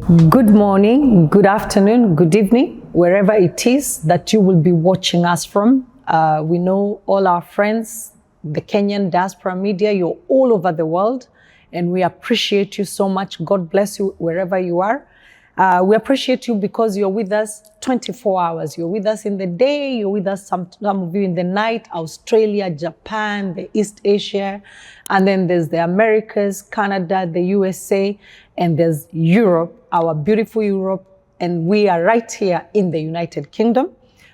Good morning, good afternoon, good evening, wherever it is that you will be watching us from. We know all our friends, the Kenyan Diaspora Media, you're all over the world, and we appreciate you so much. God bless you wherever you are. We appreciate you because you're with us 24 hours. You're with us in the day, you're with us some of you in the night, Australia, Japan, the East Asia, and then there's the Americas, Canada, the USA, and there's Europe, our beautiful Europe, and we are right here in the United Kingdom.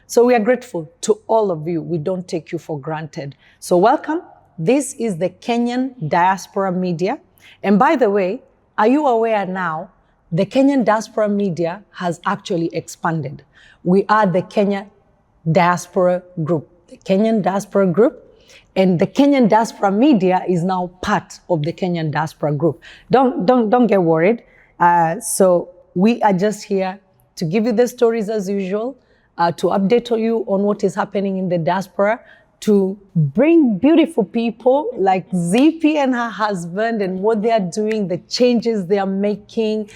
So we are grateful to all of you. We don't take you for granted. So welcome. This is the Kenyan Diaspora Media. And by the way, are you aware now, the Kenyan Diaspora Media has actually expanded. We are the Kenya Diaspora Group, the Kenyan Diaspora Group, and the Kenyan Diaspora Media is now part of the Kenyan Diaspora Group. Don't get worried. So we are just here to give you the stories as usual, to update you on what is happening in the diaspora, to bring beautiful people like Zeepee and her husband and what they are doing, the changes they are making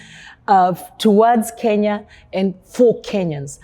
towards Kenya and for Kenyans.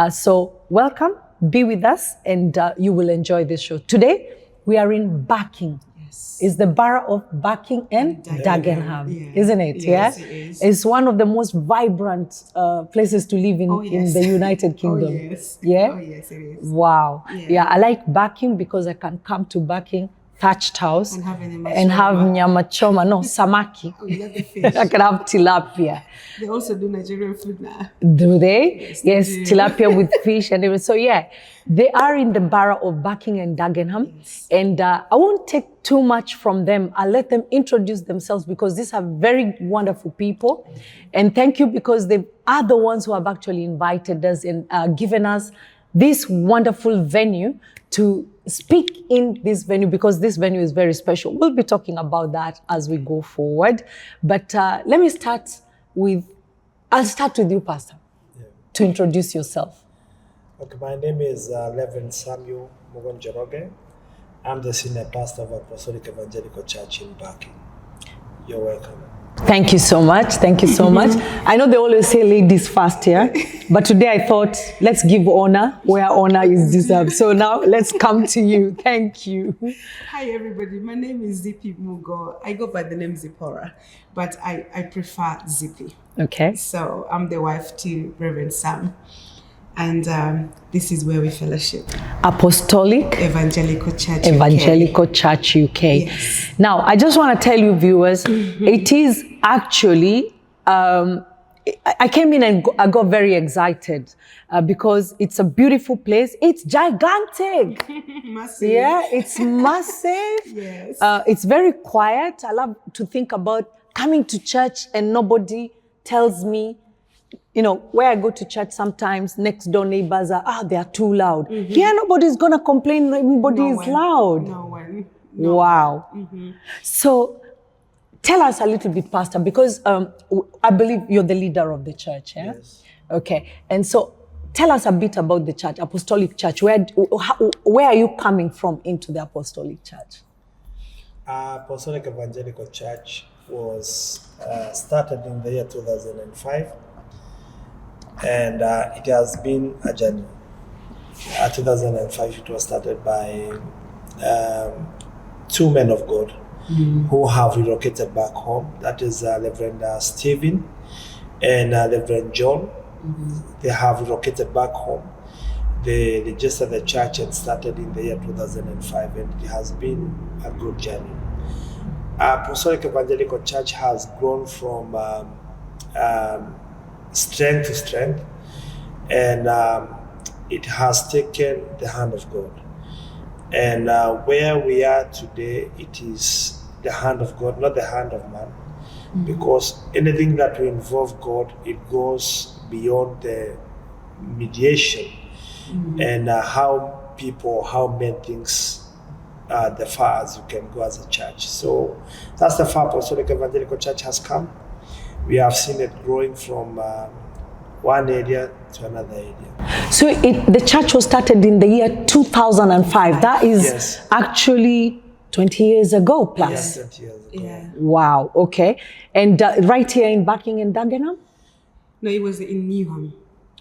So welcome, be with us, and you will enjoy this show. Today, we are in Barking. Yes. It's the borough of Barking and Dagenham, yeah. Isn't it? Yes, yeah, it is. It's one of the most vibrant places to live in the United Kingdom. Oh, yes. Yeah. Oh, yes, it is. Wow. Yeah. Yeah, I like Barking because I can come to Barking, thatched house, And have nyama and have choma. nyama choma. No, samaki. Oh, you love the fish. I can have tilapia. They also do Nigerian food now. Do they? Yes, they do. Tilapia with fish and everything. So yeah, they are in the borough of Barking and Dagenham. Yes. And I won't take too much from them. I'll let them introduce themselves because these are very wonderful people. And thank you because they are the ones who have actually invited us and given us this wonderful venue to speak in this venue, because this venue is very special. We'll be talking about that as we go forward. But let me start with, I'll start with you, Pastor, to introduce yourself. Okay, my name is Reverend Samuel Mugo Njoroge. I'm the senior pastor of Apostolic Evangelical Church in Barking. You're welcome. Thank you so much. Thank you so much. I know they always say ladies first here, but today I thought let's give honor where honor is deserved. So now let's come to you. Thank you. Hi, everybody. My name is Zeepee Mugo. I go by the name Ziporah, but I prefer Zeepee. Okay. So I'm the wife to Reverend Sam. And this is where we fellowship. Apostolic Evangelical Church Evangelical Church UK. Yes. Now, I just want to tell you, viewers, it is actually, I came in and I got very excited because it's a beautiful place. It's gigantic. Massive. Yeah, it's massive. Yes. It's very quiet. I love to think about coming to church and nobody tells me, you know, where I go to church sometimes, next door neighbors are, they are too loud. Here, nobody's going to complain. Everybody is loud. No one. Wow. So tell us a little bit, Pastor, because I believe you're the leader of the church. Yeah? Yes. Okay. And so tell us a bit about the church, Apostolic Church. Where are you coming from into the Apostolic Church? Apostolic Evangelical Church was started in the year 2005. And it has been a journey. 2005, it was started by two men of God who have relocated back home. That is Reverend Stephen and Reverend John. They have relocated back home. They registered the church and started in the year 2005, and it has been a good journey. Apostolic Evangelical Church has grown from strength to strength, and it has taken the hand of God. And where we are today, it is the hand of God, not the hand of man, because anything that will involve God, it goes beyond the mediation and how men things the far as you can go as a church. So that's the far Apostolic Evangelical Church has come. We have seen it growing from one area to another area. So the church was started in the year 2005. That is actually 20 years ago plus. Yes, 20 years ago. Yeah. Wow, okay. And right here in Barking and Dagenham? No, it was in Newham.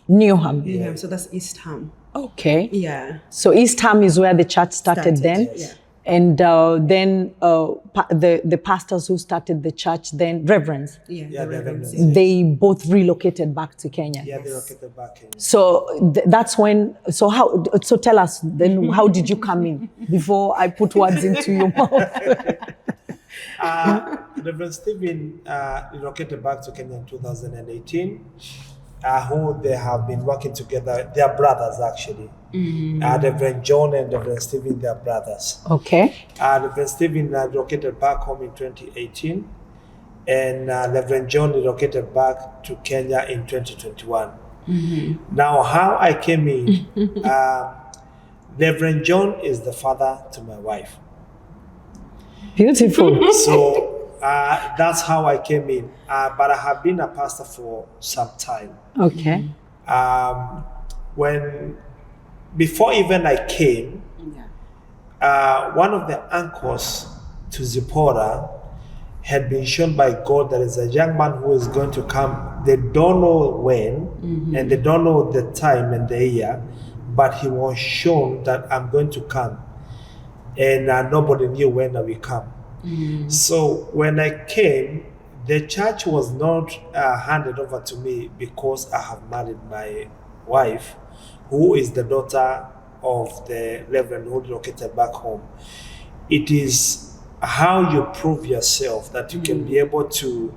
Newham. Newham, so that's East Ham. Okay. Yeah. So East Ham is where the church started then? Yeah. And then the pastors who started the church then, reverends, Yeah, the reverends. they both relocated back to Kenya. Yeah, they relocated back Kenya. So that's when, so tell us then, how did you come in before I put words into your mouth? Reverend Stephen relocated back to Kenya in 2018. Who they have been working together. They are brothers, actually. Reverend John and Reverend Stephen, they are brothers. Okay. Reverend Stephen relocated back home in 2018, and Reverend John relocated back to Kenya in 2021. Now, how I came in, Reverend John is the father to my wife. Beautiful. So that's how I came in. But I have been a pastor for some time. Okay. Before even I came, one of the anchors to Ziporah had been shown by God that is a young man who is going to come. They don't know when, and they don't know the time and the year, but he was shown that I'm going to come. And nobody knew when I will come. So when I came, the church was not handed over to me because I have married my wife, who is the daughter of the Reverend who located back home. It is how you prove yourself that you can be able to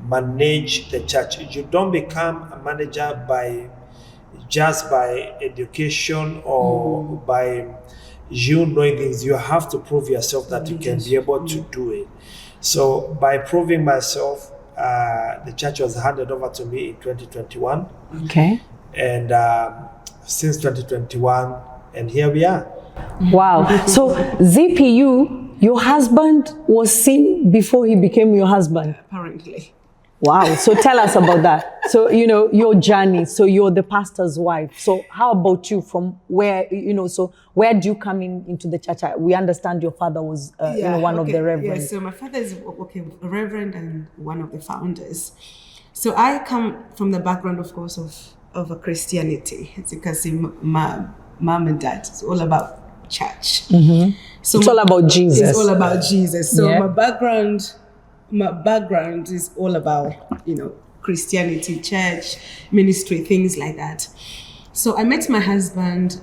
manage the church. You don't become a manager just by education or by you knowing things. You have to prove yourself that you can be able to do it. So by proving myself, the church was handed over to me in 2021. Okay. And since 2021, and here we are. Wow. So Zeepee, your husband was seen before he became your husband? Apparently. Wow. So tell us about that. So, your journey. So you're the pastor's wife. So how about you, from where, so where do you come into the church? We understand your father was, one of the reverends. Yeah, so my father is a reverend and one of the founders. So I come from the background, of course, of a Christianity. As you can see, my mom and dad, it's all about church. So it's all about Jesus. It's all about Jesus. So my background is all about, Christianity, church, ministry, things like that. So I met my husband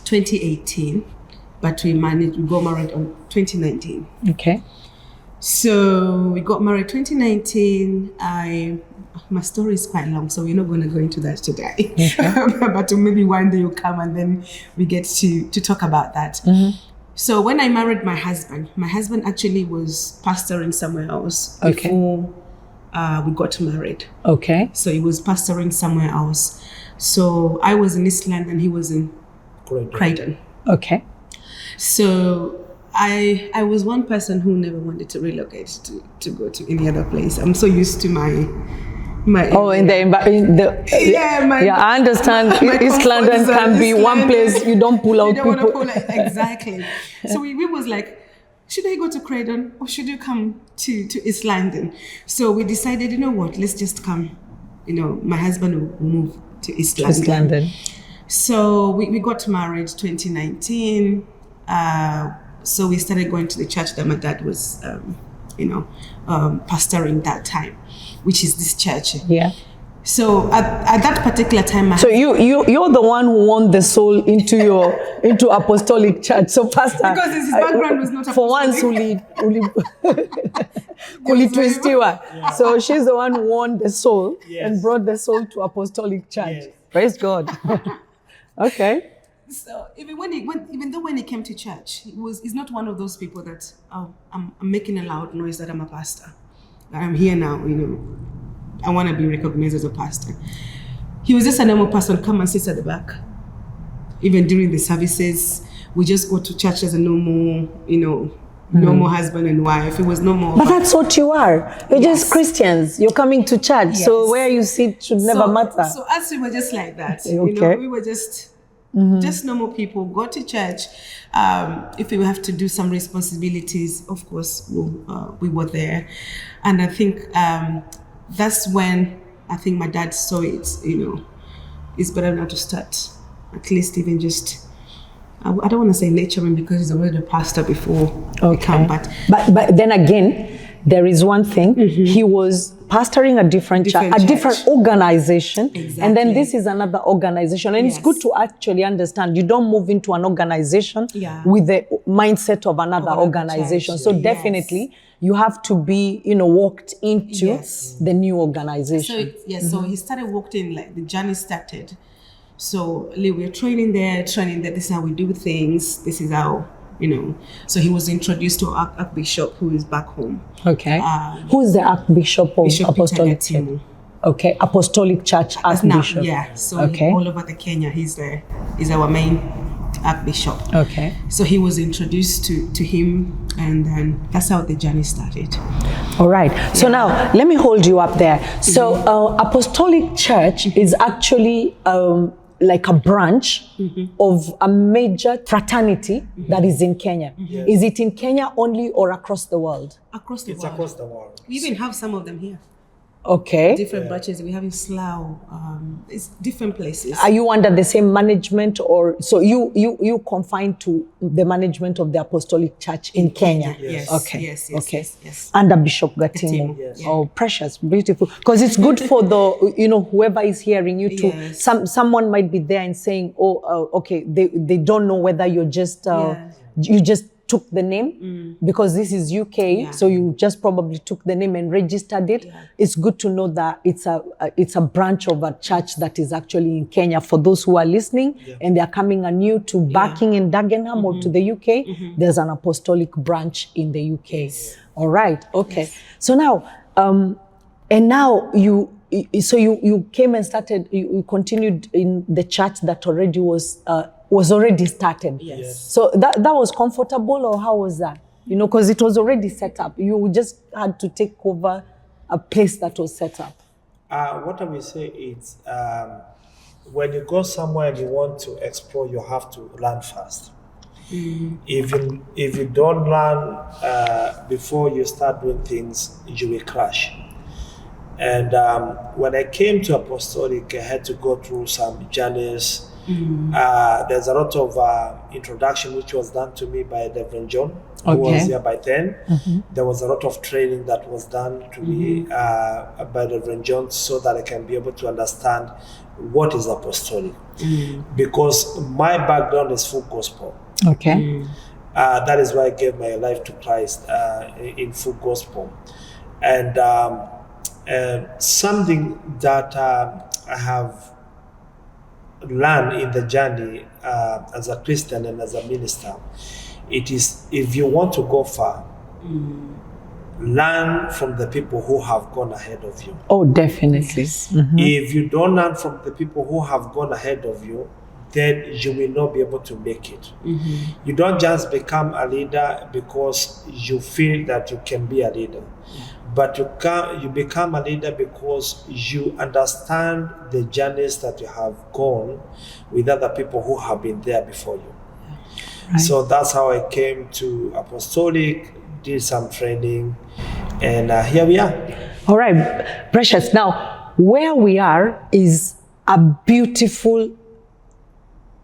2018, but we got married on 2019. Okay. So we got married 2019. My story is quite long, so we're not going to go into that today. Okay. But maybe one day you'll come and then we get to talk about that. So when I married my husband actually was pastoring somewhere else before we got married. Okay. So he was pastoring somewhere else. So I was in East London, he was in Croydon. Okay. So I was one person who never wanted to relocate to go to any other place. I'm so used to my I understand. East London can be one place you don't pull out people. Exactly. So we was like, should I go to Croydon or should you come to East London? So we decided, let's just come. My husband will move to East London. So we got married 2019. So we started going to the church that my dad was, pastoring that time, which is this church. Yeah. So at that particular time, so you're the one who won the soul into Apostolic Church. So pastor, because his background was not for once, so she's the one who won the soul and brought the soul to Apostolic Church. Yes. Praise God. Okay. So even though when he came to church, he's not one of those people that I'm making a loud noise that I'm a pastor. I'm here now, I want to be recognized as a pastor. He was just a normal person, come and sit at the back. Even during the services, we just go to church as a normal, normal husband and wife. It was normal. But that's what you are. You're just Christians. You're coming to church. Yes. So where you sit should never matter. So us, we were just like that. Okay. We were just normal people, go to church. If we have to do some responsibilities, of course, we were there. And I think that's when I think my dad saw it, it's better now to start, at least even just, I don't want to say lecturing because he's already a pastor before we come, but then again, there is one thing, he was pastoring a different church, a different organization, and then this is another organization, and it's good to actually understand you don't move into an organization with the mindset of another organization. So definitely you have to be, walked into the new organization. So so he started walking, like the journey started. So we're training there. This is how we do things. This is how, So he was introduced to Archbishop, who is back home. Okay. Who is the Archbishop of Apostolic Church? Okay, Apostolic Church Archbishop. So all over the Kenya, he's our main Archbishop. Okay. So he was introduced to him, and then that's how the journey started. All right. So now let me hold you up there. So Apostolic Church is actually like a branch of a major fraternity that is in Kenya. Yes. Is it in Kenya only or across the world? Across the world. It's across the world. We even have some of them here. Okay. Different branches. We have in Slough. It's different places. Are you under the same management, or so you confined to the management of the Apostolic Church in Kenya? Yes. Okay. Yes. Under Bishop Gatimu. Yes. Oh, precious, beautiful. Because it's good for the whoever is hearing you too. Someone might be there and saying, okay, they don't know whether you're just you just took the name because this is UK, so you just probably took the name and registered it. It's good to know that it's a branch of a church that is actually in Kenya. For those who are listening and they're coming anew to Barking and Dagenham or to the UK, there's an apostolic branch in the UK. Yes. All right, okay. Yes. So now, and now you came and started. You continued in the church that already was already started. Yes. So that was comfortable, or how was that? Because it was already set up. You just had to take over a place that was set up. What I will say is, when you go somewhere and you want to explore, you have to learn first. If you don't learn before you start doing things, you will crash. And when I came to Apostolic, I had to go through some journeys. There's a lot of introduction which was done to me by the Reverend John, who was here by then. There was a lot of training that was done to me by the Reverend John, so that I can be able to understand what is apostolic. Because my background is full gospel. Okay. That is why I gave my life to Christ in full gospel. And something that I have learn in the journey as a Christian and as a minister, it is, if you want to go far, learn from the people who have gone ahead of you. Oh, definitely. If you don't learn from the people who have gone ahead of you, then you will not be able to make it. You don't just become a leader because you feel that you can be a leader. But you become a leader because you understand the journeys that you have gone with other people who have been there before you. Right. So that's how I came to Apostolic, did some training, and here we are. All right, Precious. Now, where we are is a beautiful,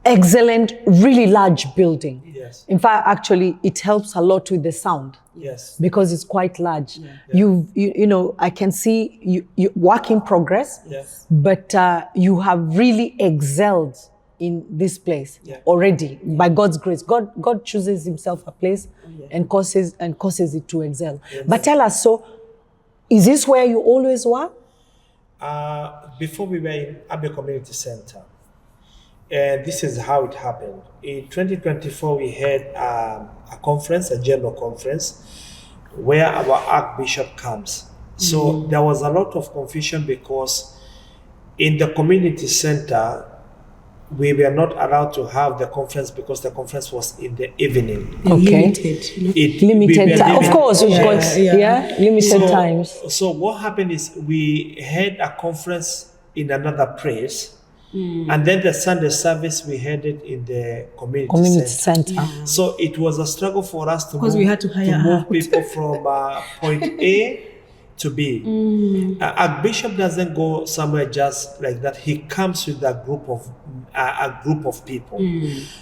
excellent, really large building. Yes. In fact, actually, it helps a lot with the sound. Yes. Because it's quite large. You I can see you work in progress. Yes. But you have really excelled in this place already by God's grace. God chooses Himself a place and causes it to excel. Yes. But tell us, so is this where you always were? Before we were in Abbey Community Center. And this is how it happened. In 2024, we had a conference, a general conference, where our Archbishop comes. So there was a lot of confusion because in the community center, we were not allowed to have the conference because the conference was in the evening. Okay. Limited time. Of course, we've got limited times. So what happened is we had a conference in another place. And then the Sunday service we had it in the community center. So it was a struggle for us to move, we had to hire move people from point A to be. Archbishop doesn't go somewhere just like that. He comes with a group of people.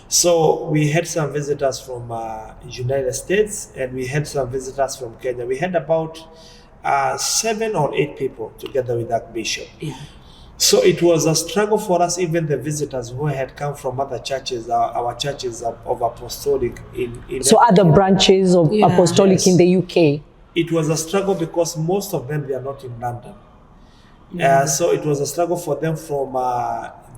So we had some visitors from United States, and we had some visitors from Kenya. We had about 7 or 8 people together with Archbishop. Yeah. So it was a struggle for us, even the visitors who had come from other churches, our churches of Apostolic in So other branches of Apostolic in the UK. It was a struggle because most of them, they are not in London. So it was a struggle for them from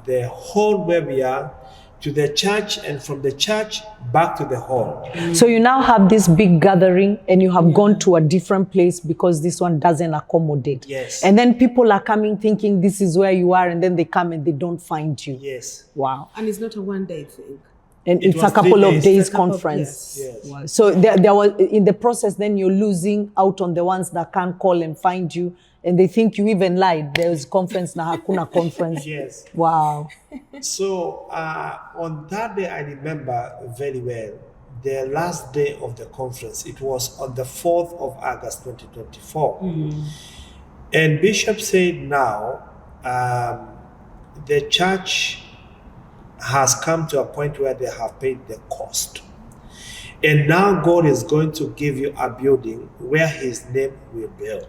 the hall where we are to the church, and from the church back to the hall. So you now have this big gathering, and you have gone to a different place because this one doesn't accommodate. Yes. And then people are coming thinking this is where you are, and then they come and they don't find you. Yes. Wow. And it's not a one-day thing. And It it's a was couple 3 of days. days A couple of- conference. yes. Yes. Wow. So there was, in the process, then you're losing out on the ones that can't call and find you, and they think you even lied. There's conference na hakuna conference. Yes. Wow. So on that day, I remember very well, the last day of the conference. It was on the 4th of August 2024. And Bishop said now, the church has come to a point where they have paid the cost. And now God is going to give you a building where his name will build.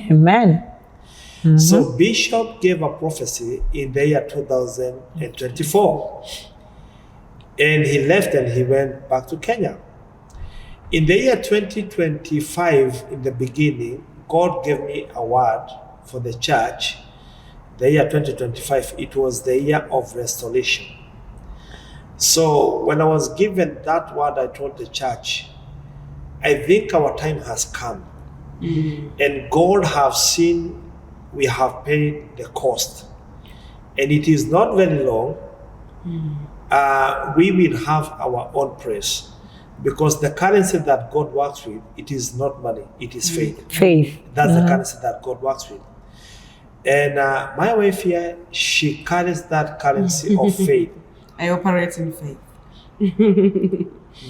Amen. So Bishop gave a prophecy in the year 2024. And he left and he went back to Kenya. In the year 2025, in the beginning, God gave me a word for the church. The year 2025, it was the year of restoration. So when I was given that word, I told the church, I think our time has come. And God have seen we have paid the cost. And it is not very long. We will have our own praise. Because the currency that God works with, it is not money, it is faith. Faith. That's the currency that God works with. And my wife here, she carries that currency of faith. I operate in faith.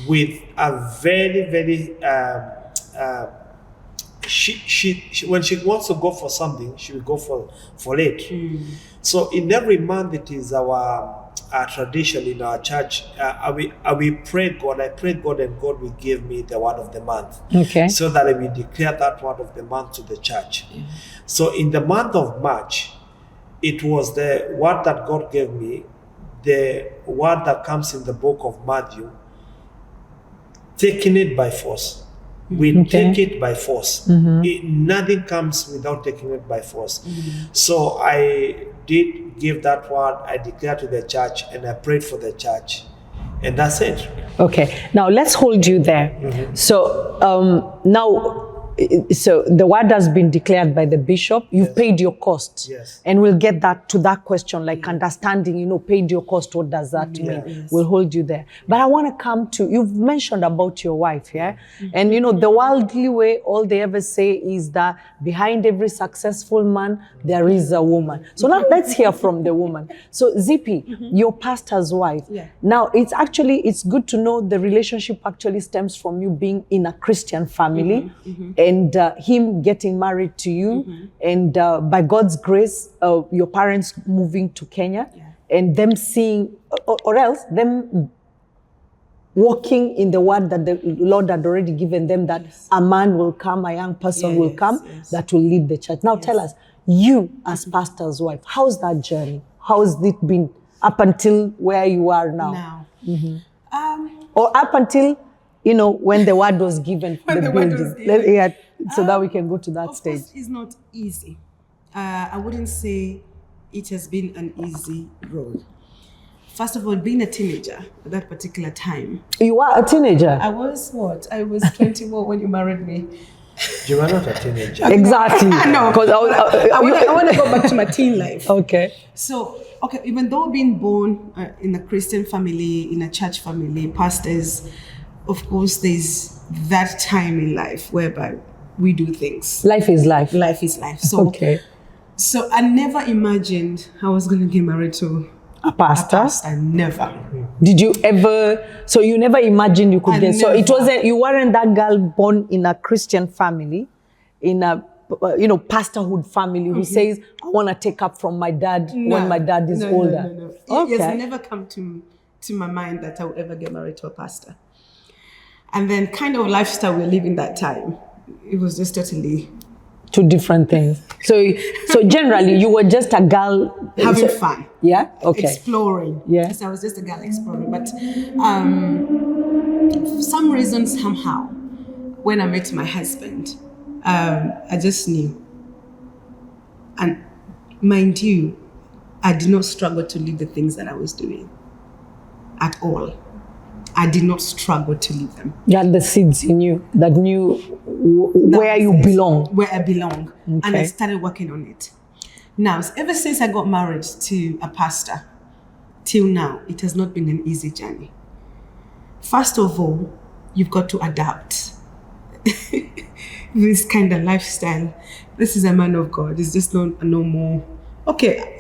With a very, very, she when she wants to go for something, she will go for it. So in every month, it is our tradition in our church. We pray God. I pray God, and God will give me the word of the month. Okay. So that I will declare that word of the month to the church. So in the month of March, it was the word that God gave me, the word that comes in the book of Matthew, taking it by force. We take it by force. Nothing comes without taking it by force. So I did give that word, I declared to the church, and I prayed for the church. And that's it. Okay. Now let's hold you there. So now, so the word has been declared by the bishop. You've paid your cost. Yes. And we'll get that to that question, like understanding, paid your cost. What does that mean? Yes. We'll hold you there. But I want to come to, you've mentioned about your wife, yeah? And the worldly way, all they ever say is that behind every successful man, there is a woman. So now let's hear from the woman. So Zeepee, your pastor's wife. Yeah. Now it's good to know the relationship actually stems from you being in a Christian family. And him getting married to you, and by God's grace, your parents moving to Kenya, and them seeing, or else them walking in the word that the Lord had already given them, that a man will come, a young person will come, that will lead the church. Now tell us, you as pastor's wife, how's that journey? How's it been up until where you are now? Or up until when the word was given for the building. So that we can go to that stage. Of course, it's not easy. I wouldn't say it has been an easy road. First of all, being a teenager at that particular time. You were a teenager? I was what? I was 21 when you married me. You were not a teenager. Exactly. No, because I want to go back to my teen life. Okay. So, even though being born in a Christian family, in a church family, pastors, of course, there's that time in life whereby we do things. Life is life. Life is life. So, so I never imagined I was going to get married to a pastor. Never. Did you ever? So you never imagined you could get? So it wasn't. You weren't that girl born in a Christian family, in a pastorhood family who says, I want to take up from my dad when my dad is older? No. Okay. It has never come to my mind that I will ever get married to a pastor. And then kind of lifestyle we're living that time, it was just totally... Two different things. So generally, you were just a girl... Having fun. Yeah? Okay. Exploring. Yeah. Yes, I was just a girl exploring. But for some reason, somehow, when I met my husband, I just knew. And mind you, I did not struggle to leave the things that I was doing at all. I did not struggle to leave them. You had the seeds in you that knew where you belong. Where I belong. Okay. And I started working on it. Now, ever since I got married to a pastor, till now, it has not been an easy journey. First of all, you've got to adapt. This kind of lifestyle. This is a man of God. It's just not a normal... Okay,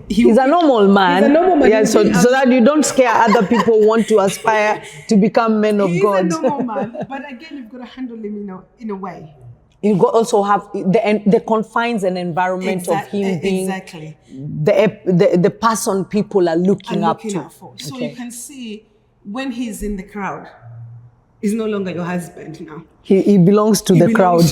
he's a normal man. He's a normal man. Yeah, so that you don't scare other people who want to aspire to become men of God. He's a normal man, but again, you've got to handle him in a way. You also have the confines and environment of him being the person people are looking up to. So you can see when he's in the crowd, he's no longer your husband now. He belongs to the crowd.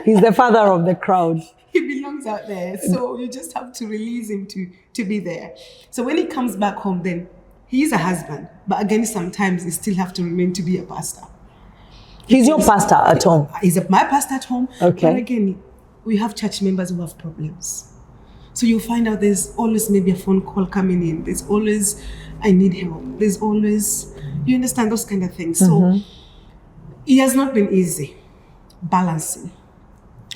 He's the father of the crowd. He belongs out there. So you just have to release him to be there. So when he comes back home, then he is a husband. But again, sometimes he still have to remain to be a pastor. He's your pastor at home? He's my pastor at home. Okay. But again, we have church members who have problems. So you'll find out there's always maybe a phone call coming in. There's always, I need help. There's always, you understand those kind of things. So it has not been easy balancing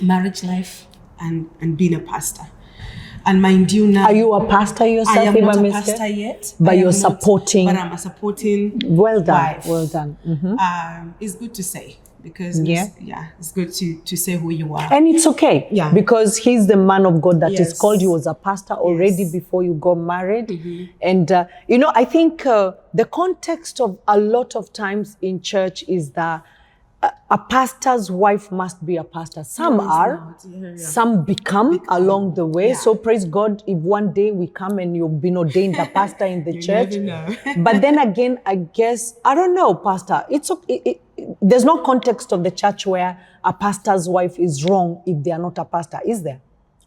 marriage life and being a pastor. And mind you now... Are you a pastor yourself? I am not a pastor yet. But you're supporting... But I'm a supporting Well done, wife. well done. It's good to say. Because it's good to say who you are. And it's okay. Yeah. Because he's the man of God that is called you as a pastor already before you got married. And, I think the context of a lot of times in church is that a pastor's wife must be a pastor. Some are, some become along the way. So praise God if one day we come and you've been ordained a pastor in the church. But then again, I guess, I don't know, pastor, it's okay. There's no context of the church where a pastor's wife is wrong if they are not a pastor, is there?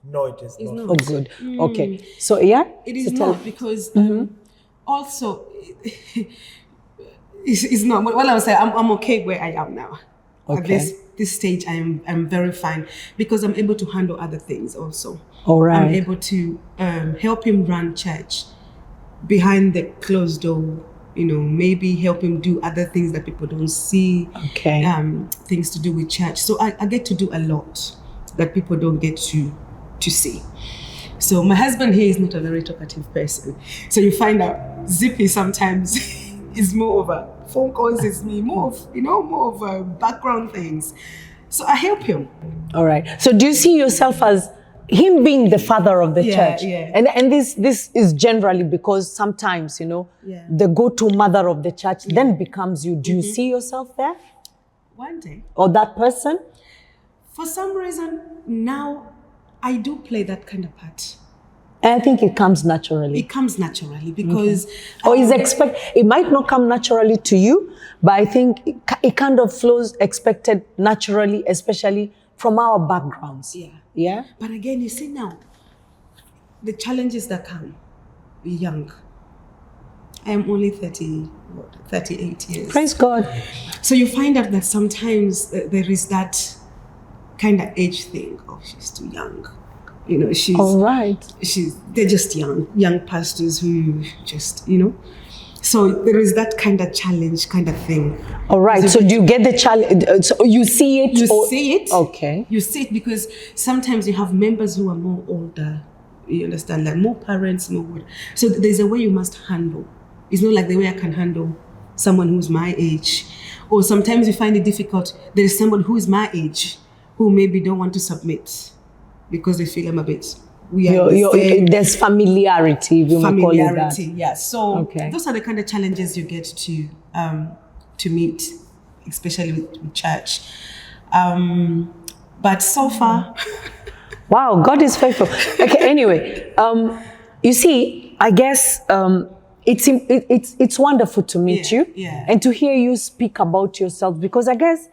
No, it is not. Oh, good. Okay. So, yeah? It is not because also... It's not. Well, I would say I'm okay where I am now. Okay. At this stage, I'm very fine because I'm able to handle other things also. All right. I'm able to help him run church behind the closed door. Maybe help him do other things that people don't see. Okay. Things to do with church. So I get to do a lot that people don't get to see. So my husband here is not a very talkative person. So you find out Zeepee sometimes. Is more of a phone calls, is me, more of background things. So I help him. All right. So do you see yourself as him being the father of the church? Yeah. And this is generally because sometimes, the go-to mother of the church then becomes you. Do you see yourself there? One day. Or that person? For some reason, now I do play that kind of part. And I think it comes naturally. It comes naturally because... Or it might not come naturally to you, but I think it kind of flows expected naturally, especially from our backgrounds. Yeah? But again, you see now, the challenges that come, young. I am only 38 years. Praise God. So you find out that sometimes there is that kind of age thing. Oh, she's too young. She's all right. They're just young pastors who just, So there is that kind of challenge kind of thing. All right. So do you get the challenge? So you see it? You see it. Okay. You see it because sometimes you have members who are more older. You understand? Like more parents, more. So there's a way you must handle. It's not like the way I can handle someone who's my age. Or sometimes you find it difficult. There is someone who is my age who maybe don't want to submit. Because they feel I'm a bit weird. There's familiarity, we might call it that. Yeah. So those are the kind of challenges you get to meet, especially with church. But so far, wow, God is faithful. Okay, anyway, you see, I guess it's wonderful to meet you and to hear you speak about yourself, because I guess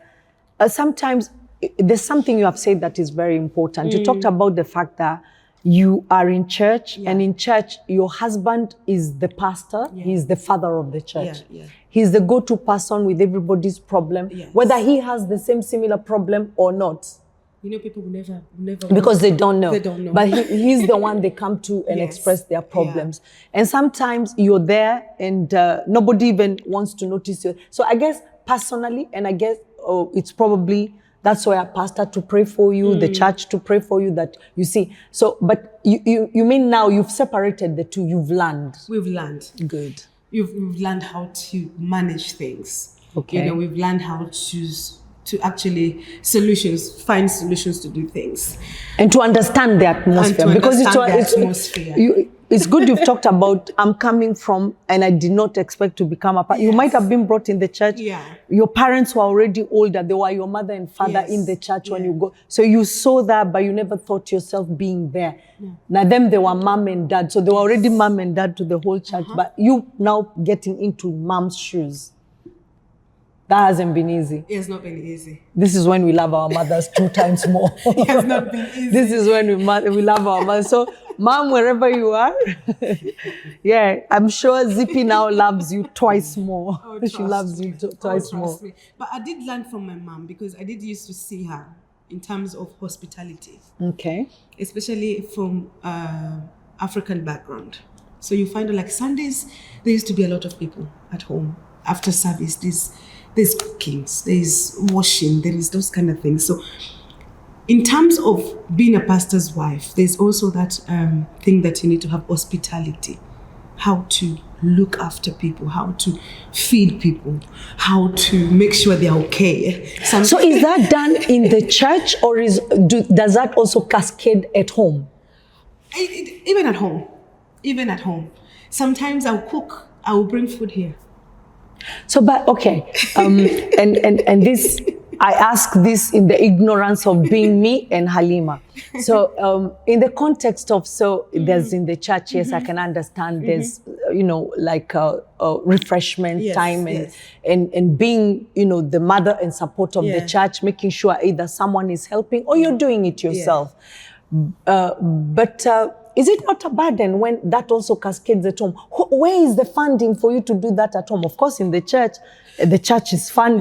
sometimes there's something you have said that is very important. You talked about the fact that you are in church, and in church, your husband is the pastor. He's the father of the church. He's the go-to person with everybody's problem, whether he has the same similar problem or not. You know, people will never because they don't know. They don't know. But he's the one they come to and express their problems. And sometimes you're there and nobody even wants to notice you. So I guess personally, and I guess it's probably that's why a pastor to pray for you, the church to pray for you, that you see. So, but you mean now you've separated the two, you've learned. We've learned. Good. We've learned how to manage things. Okay. You know, we've learned how to actually find solutions to do things. And to understand the atmosphere. Because it's good you've talked about, I'm coming from, and I did not expect to become a pastor. You might have been brought in the church. Yeah. Your parents were already older. They were your mother and father in the church when you go. So you saw that, but you never thought yourself being there. Yeah. Now them, they were mom and dad. So they were already mom and dad to the whole church. But you now getting into mom's shoes. That hasn't been easy. It has not been easy. This is when we love our mothers 2 times more. It has not been easy. This is when we love our mothers. So, Mom, wherever you are, I'm sure Zeepee now loves you twice more. Oh, she loves you twice more. Me. But I did learn from my mom, because I did used to see her in terms of hospitality. Okay. Especially from African background. So you find like Sundays, there used to be a lot of people at home. After service, there's cookings, there's washing, there is those kind of things. So in terms of being a pastor's wife, there's also that thing that you need to have hospitality, how to look after people, how to feed people, how to make sure they're okay. So is that done in the church, or does that also cascade at home? Even at home. Sometimes I'll cook, I will bring food here. So, but okay, and this, I ask this in the ignorance of being me and Halima. So, in the context of, there's in the church, yes, I can understand there's, like refreshment time and being, the mother and support of the church, making sure either someone is helping or you're doing it yourself. But is it not a burden when that also cascades at home? Where is the funding for you to do that at home? Of course, in the church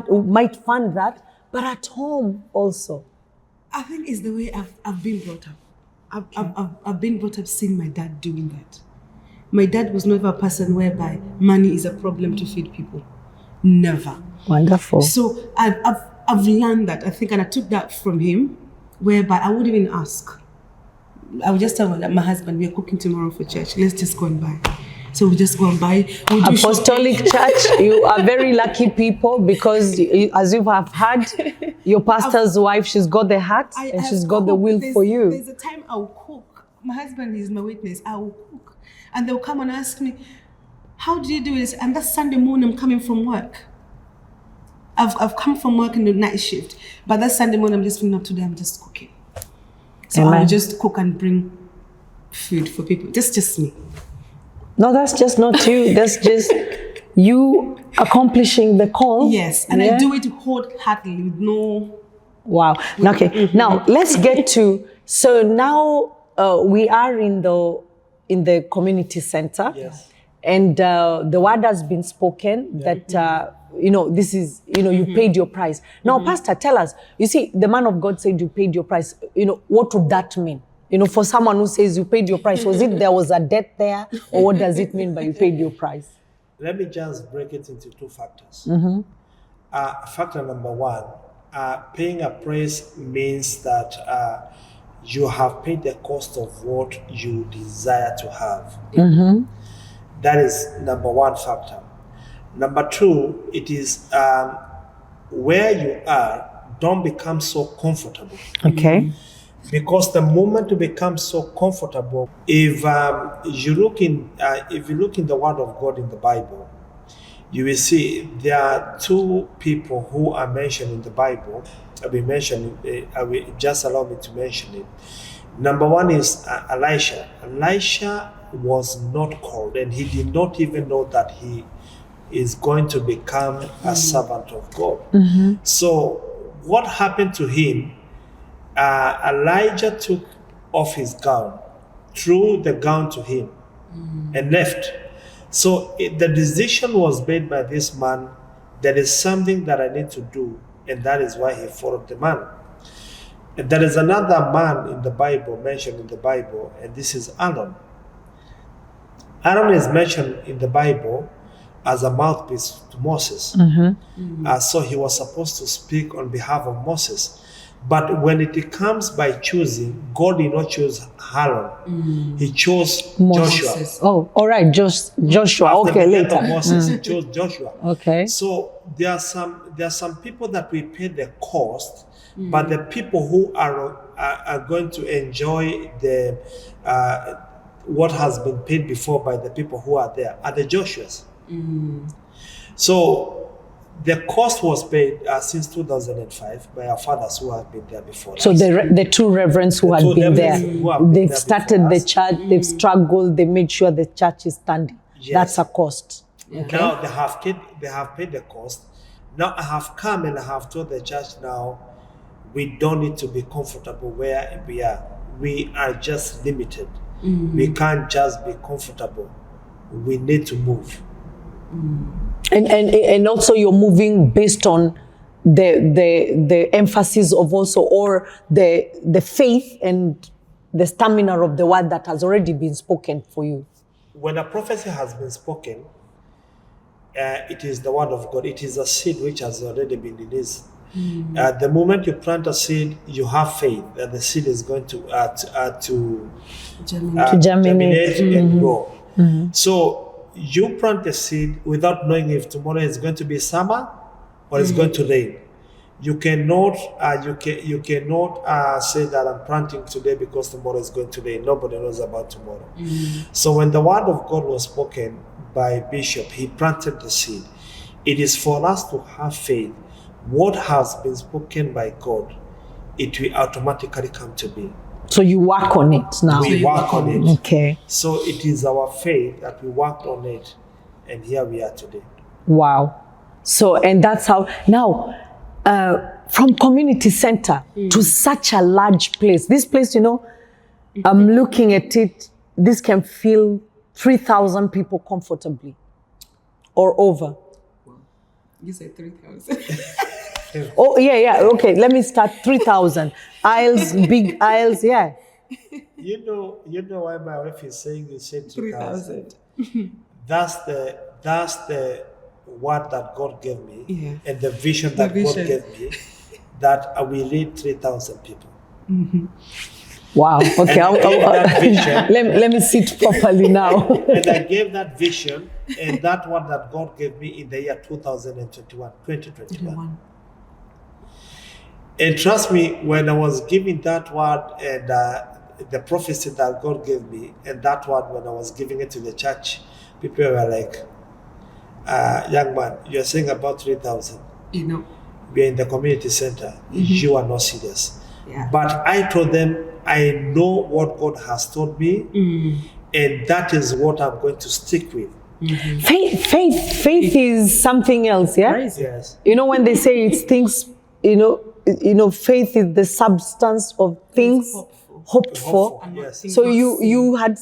might fund that, but at home also. I think it's the way I've been brought up. I've been brought up seeing my dad doing that. My dad was never a person whereby money is a problem to feed people. Never. Wonderful. So I've learned that, I think, and I took that from him, whereby I wouldn't even ask. I would just tell my husband, we're cooking tomorrow for church. Let's just go and buy. So we just go and buy. Apostolic Church, you are very lucky people, because as you have heard, your pastor's wife, she's got the heart and she's got the will for you. There's a time I'll cook. My husband is my witness. I will cook. And they'll come and ask me, how do you do this? And that Sunday morning, I'm coming from work. I've come from work in the night shift. But that Sunday morning, I'm just feeling up today, I'm just cooking. So I'll just cook and bring food for people. That's just me. No, that's just not you. That's just you accomplishing the call. Yes, and I do it wholeheartedly with no... Wow. Okay, now let's get to... So now we are in the community center. Yes. And the word has been spoken that... this is, you paid your price. Now, Pastor, tell us, you see, the man of God said you paid your price. What would that mean? For someone who says you paid your price, was it there was a debt there? Or what does it mean by you paid your price? Let me just break it into 2 factors. Factor number 1, paying a price means that you have paid the cost of what you desire to have. That is number 1 factor. Number 2, it is where you are, don't become so comfortable. Okay. Because the moment you become so comfortable, if you look in the Word of God in the Bible, you will see there are two people who are mentioned in the Bible. I will just allow me to mention it. Number one is Elisha. Elisha was not called, and he did not even know that he is going to become a servant of God. So what happened to him? Elijah took off his gown, threw the gown to him, and left. So the decision was made by this man, there is something that I need to do, and that is why he followed the man. And there is another man in the Bible, mentioned in the Bible, and this is Aaron. Aaron is mentioned in the Bible as a mouthpiece to Moses. So he was supposed to speak on behalf of Moses. But when it comes by choosing, God did not choose Aaron. He chose Joshua. Oh, all right, Joshua. After okay, the death later. of Moses, he chose Joshua. Okay. So there are some people that we pay the cost, but the people who are going to enjoy the what has been paid before by the people who are there are the Joshuas. So the cost was paid since 2005 by our fathers who have been there before. So the two reverends who had been there, they've started the church, they've struggled, they made sure the church is standing. Yes. That's a cost. Okay. Now they have paid the cost. Now I have come and I have told the church now, we don't need to be comfortable where we are. We are just limited. We can't just be comfortable. We need to move. And also you're moving based on the emphasis of also, or the faith and the stamina of the word that has already been spoken for you. When a prophecy has been spoken, it is the word of God. It is a seed which has already been released. The moment you plant a seed, you have faith that the seed is going to germinate and grow. So you plant a seed without knowing if tomorrow is going to be summer or it's going to rain. You cannot say that I'm planting today because tomorrow is going to rain. Nobody knows about tomorrow. So when the word of God was spoken by Bishop, he planted the seed. It is for us to have faith. What has been spoken by God, it will automatically come to be. So you work on it now. We work on it. Okay. So it is our faith that we worked on it, and here we are today. Wow. So, and that's how, now, from community center to such a large place. This place, I'm looking at it, this can fill 3,000 people comfortably or over. You said 3,000. Oh, yeah. Okay, let me start 3,000. Aisles, big aisles, yeah. You know why my wife is saying you said 3,000. That's the word that God gave me, and the vision that God gave me, that I will lead 3,000 people. Wow. Okay. That vision, let me sit properly now. and I gave that vision and that word that God gave me in the year 2021. And trust me, when I was giving that word and the prophecy that God gave me, and that word when I was giving it to the church, people were like, young man, you're saying about 3,000. We are in the community center. You are not serious. Yeah. But I told them, I know what God has told me, and that is what I'm going to stick with. Faith is something else, yeah? Yes. When they say it's things, faith is the substance of things hoped for. Yes. So you had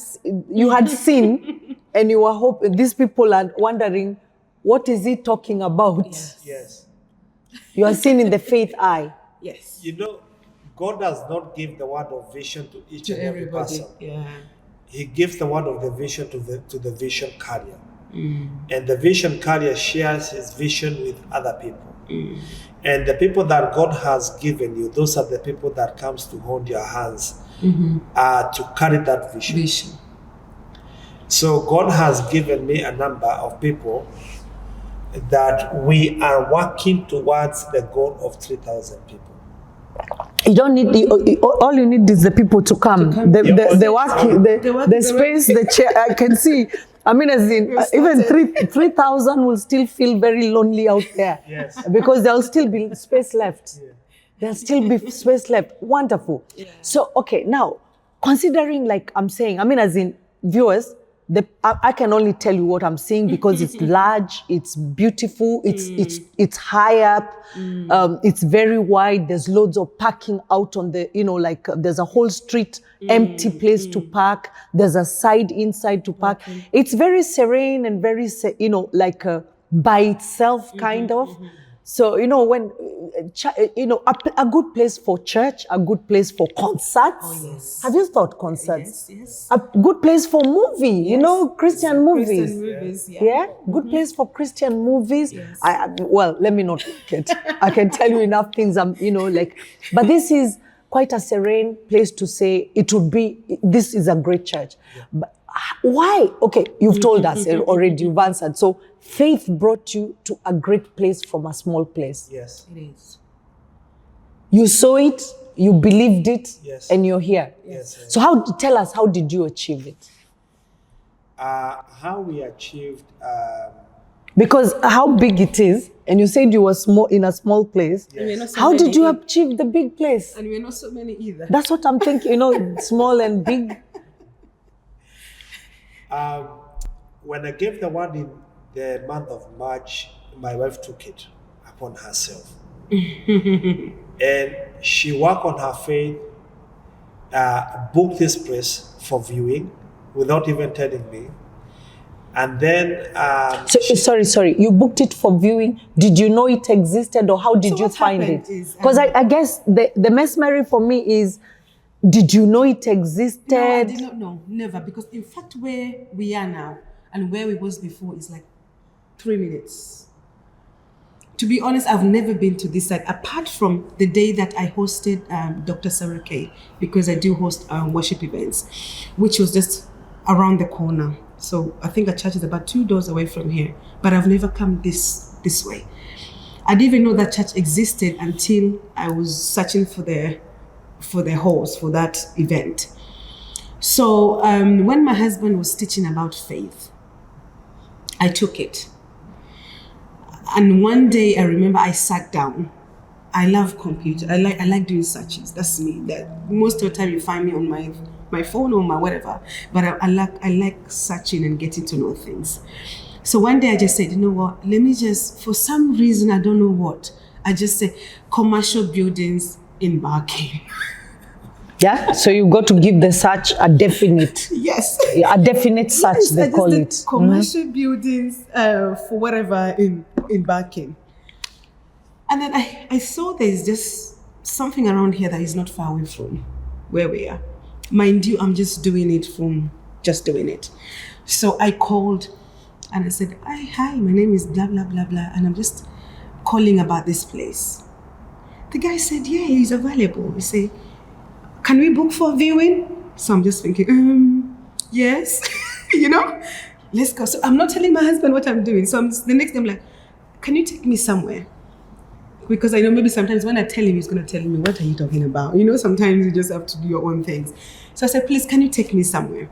seen, and you were hoping. These people are wondering, what is he talking about? Yes. You are seeing in the faith eye. Yes. God does not give the word of vision to each and every person. Yeah. He gives the word of the vision to the vision carrier. And the vision carrier shares his vision with other people. And the people that God has given you, those are the people that comes to hold your hands to carry that vision. So God has given me a number of people that we are working towards the goal of 3,000 people. You don't need, all you need is the people to come. The space, the chair, I can see I mean, as in, even 3,000 will still feel very lonely out there. Yes. Because there'll still be space left. Yeah. There'll still be space left. Wonderful. Yeah. So, okay, now, considering, like I'm saying, I mean, as in viewers, I can only tell you what I'm seeing because it's large, it's beautiful, it's high up, it's very wide. There's loads of parking out on the, there's a whole street, empty place to park. There's a side inside to park. It's very serene and very, by itself kind of. So, when, a good place for church, a good place for concerts. Oh, yes. Have you thought concerts? Yes. A good place for movie, yes. Christian movies. Christian movies, yeah. Yeah? Good place for Christian movies. Yes. Let me not like it. I can tell you enough things, but this is quite a serene place to say this is a great church. Yeah. But why? Okay, you've told us already, you've answered. So faith brought you to a great place from a small place. Yes. It is. You saw it, you believed it, yes. And you're here. Yes. So tell us, how did you achieve it? How we achieved... because how big it is, and you said you were in a small place. Yes. How did you achieve the big place? And we're not so many either. That's what I'm thinking, small and big. When I gave the one in the month of March, my wife took it upon herself. And she worked on her faith, booked this place for viewing without even telling me. And then... Sorry. You booked it for viewing. Did you know it existed, or how did you find it? Because I guess the mesmery for me is, did you know it existed? No, I did not know. Never. Because in fact, where we are now and where we was before is like 3 minutes. To be honest, I've never been to this side, apart from the day that I hosted Dr. Sarah Kay, because I do host worship events, which was just around the corner. So I think a church is about 2 doors away from here, but I've never come this way. I didn't even know that church existed until I was searching for the halls for that event. So when my husband was teaching about faith, I took it. And one day I remember I sat down. I love computer. I like doing searches. That's me. That most of the time you find me on my phone or my whatever. But I like searching and getting to know things. So one day I just said, you know what? Let me just, for some reason, I don't know what, I just said commercial buildings in Barking. Yeah, so you got to give the search a definite. Yes. A definite search, yes, they call it. Commercial buildings for whatever in Barking. And then I saw there's just something around here that is not far away from where we are. Mind you, I'm just doing it. So I called and I said, hi, my name is blah, blah, blah, blah. And I'm just calling about this place. The guy said, yeah, he's available. He said, can we book for viewing? So I'm just thinking, yes, let's go. So I'm not telling my husband what I'm doing. So the next day I'm like, can you take me somewhere? Because I know maybe sometimes when I tell him, he's going to tell me, what are you talking about? Sometimes you just have to do your own things. So I said, please, can you take me somewhere?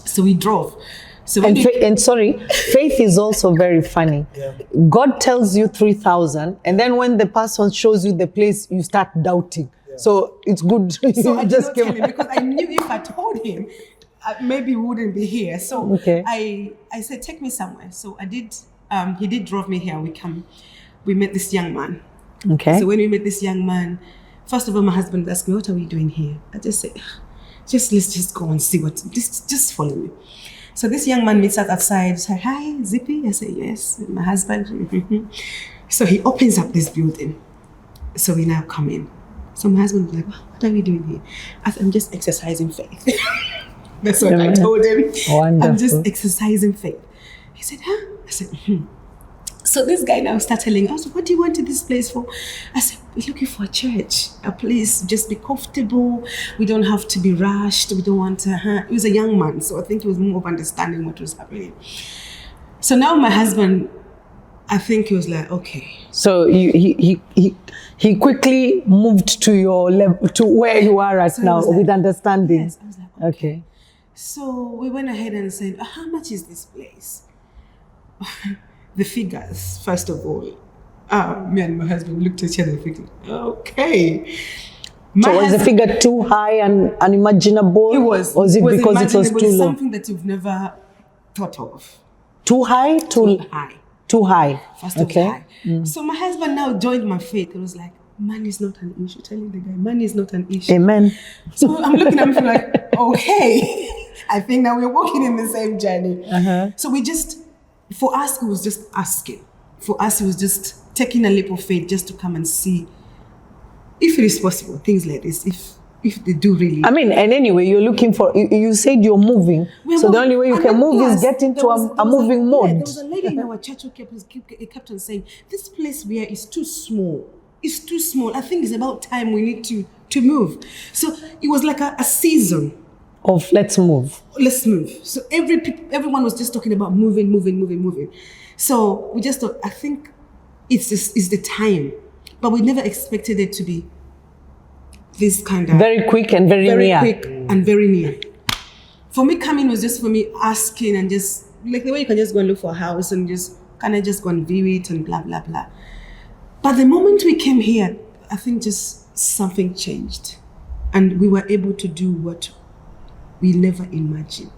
So we drove. So faith is also very funny. Yeah. God tells you 3,000, and then when the person shows you the place, you start doubting. Yeah. So it's good. So I just tell him, because I knew if I told him, maybe he wouldn't be here. So okay. I said, take me somewhere. So I did. He did drove me here. We met this young man. Okay. So when we met this young man, first of all, my husband asked me, what are we doing here? I just said, let's just go and see just follow me. So this young man meets us outside, said, hi, Zeepee? I said, yes, with my husband. So he opens up this building. So we now come in. So my husband was like, what are we doing here? I said, I'm just exercising faith. That's what I told him. Wonderful. I'm just exercising faith. He said, huh? I said, So this guy now started telling us, what do you want to this place for? I said, we're looking for a church, a place, just be comfortable. We don't have to be rushed. We don't want to, He was a young man, so I think he was more of understanding what was happening. So now my husband, I think he was like, okay. So he quickly moved to your level, to where you are right now, with understanding. Yes, I was like, okay. So we went ahead and said, how much is this place? The figures, first of all. Me and my husband looked at each other thinking, okay. So was the figure too high and unimaginable? It was. Or was it because it was too low? Something that you've never thought of. Too high? Too high. Too high. First of all, high. So my husband now joined my faith. It was like, money is not an issue. Telling the guy, money is not an issue. Amen. So I'm looking at him like, okay. I think now we're walking in the same journey. So for us, it was just asking. For us, it was just taking a leap of faith just to come and see if it is possible, things like this, if they do really. I mean, and anyway, you're looking for, you said you're moving. So the only way you can move is get into a moving mode. There was a lady in our church who kept on saying, this place we are is too small. It's too small. I think it's about time we need to move. So it was like a season of let's move. Let's move. So everyone was just talking about moving. So we just thought, I think it's the time. But we never expected it to be this kind of... Very quick and very near. Very quick and very near. For me, coming was just for me asking and just, like the way you can just go and look for a house and just kind of just go and view it and blah, blah, blah. But the moment we came here, I think just something changed. And we were able to do what we never imagined.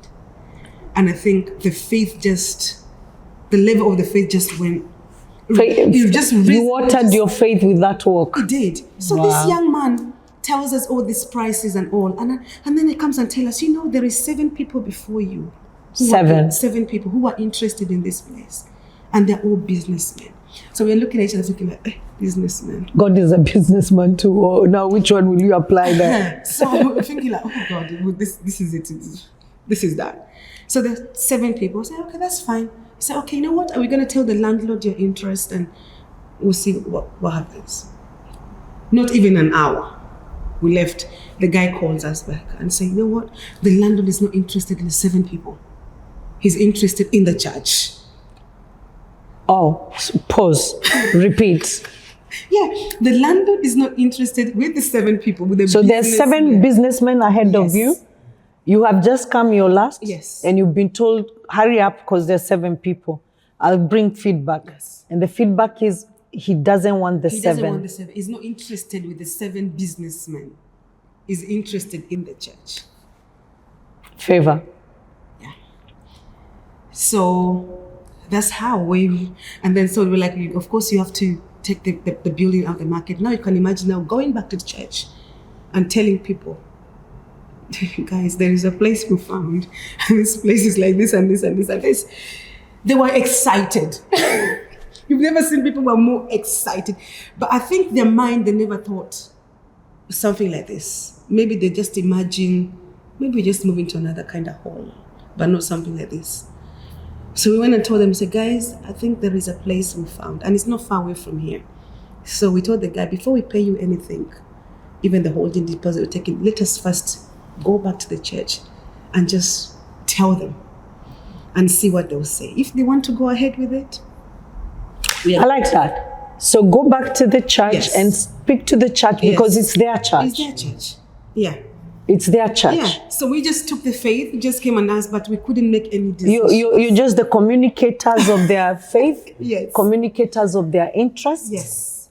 And I think the level of the faith just went... You watered your faith with that walk. It did. So this young man tells us all these prices and all. And then he comes and tells us, there is 7 people before you. 7 people who are interested in this place. And they're all businessmen. So we're looking at each other thinking like, businessmen. God is a businessman too. Oh, now which one will you apply there? So we're thinking like, oh God, this is it. This is that. So there's 7 people. I say, okay, that's fine. I said, okay, you know what? Are we going to tell the landlord your interest and we'll see what happens? Not even an hour. We left. The guy calls us back and says, you know what? The landlord is not interested in the 7 people. He's interested in the church. Oh, pause. Repeat. Yeah, the landlord is not interested with the 7 people. So there's 7 businessmen ahead of you. You have just come your last. Yes. And you've been told, hurry up because there's 7 people. I'll bring feedback. Yes. And the feedback is he doesn't want the 7. He doesn't want the 7. He's not interested with the 7 businessmen. He's interested in the church. Favor. Yeah. So that's how and then so we're like, of course you have to take the building out of the market. Now you can imagine now going back to the church and telling people, guys, there is a place we found. And this place is like this and this and this and this. They were excited. You've never seen people who are more excited. But I think their mind, they never thought something like this. Maybe they just imagine, maybe just moving to another kind of hall, but not something like this. So we went and told them, said, guys, I think there is a place we found, and it's not far away from here. So we told the guy, before we pay you anything, even the holding deposit we're taking, let us first go back to the church and just tell them and see what they'll say. If they want to go ahead with it. I like that. So go back to the church and speak to the church because it's their church. It's their church. Yeah. It's their church. Yeah. So we just took the faith, we just came and asked, but we couldn't make any decisions. You're just the communicators of their faith, yes. Communicators of their interests. Yes.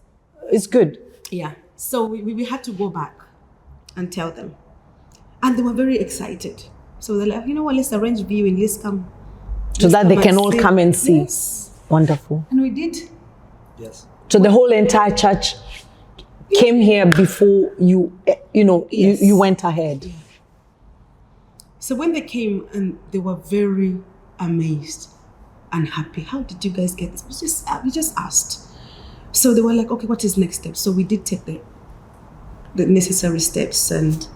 It's good. Yeah. So we had to go back and tell them. And they were very excited. So they're like, you know what, let's arrange viewing, let's come. So that they can all come and see. Yes. Wonderful. And we did. Yes. So the whole entire church came here before you went ahead. Yeah. So when they came and they were very amazed and happy. How did you guys get this? We just asked. So they were like, okay, what is next step? So we did take the necessary steps and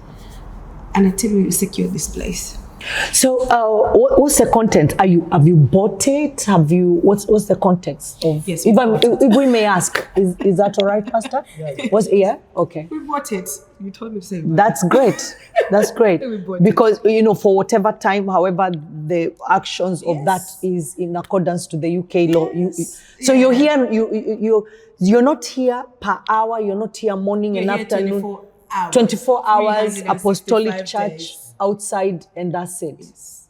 until we secured this place. So what's the content? Have you bought it? What's the context of? Yes. If we may ask, is that all right, Pastor? Yeah. Okay. We bought it. You told me to say. That's great. That's great. Because for whatever time, however the actions of that is in accordance to the UK law. So you're here. You're not here per hour. You're not here morning and afternoon. 24 hours. Apostolic Church. Days. outside and that's it. Yes.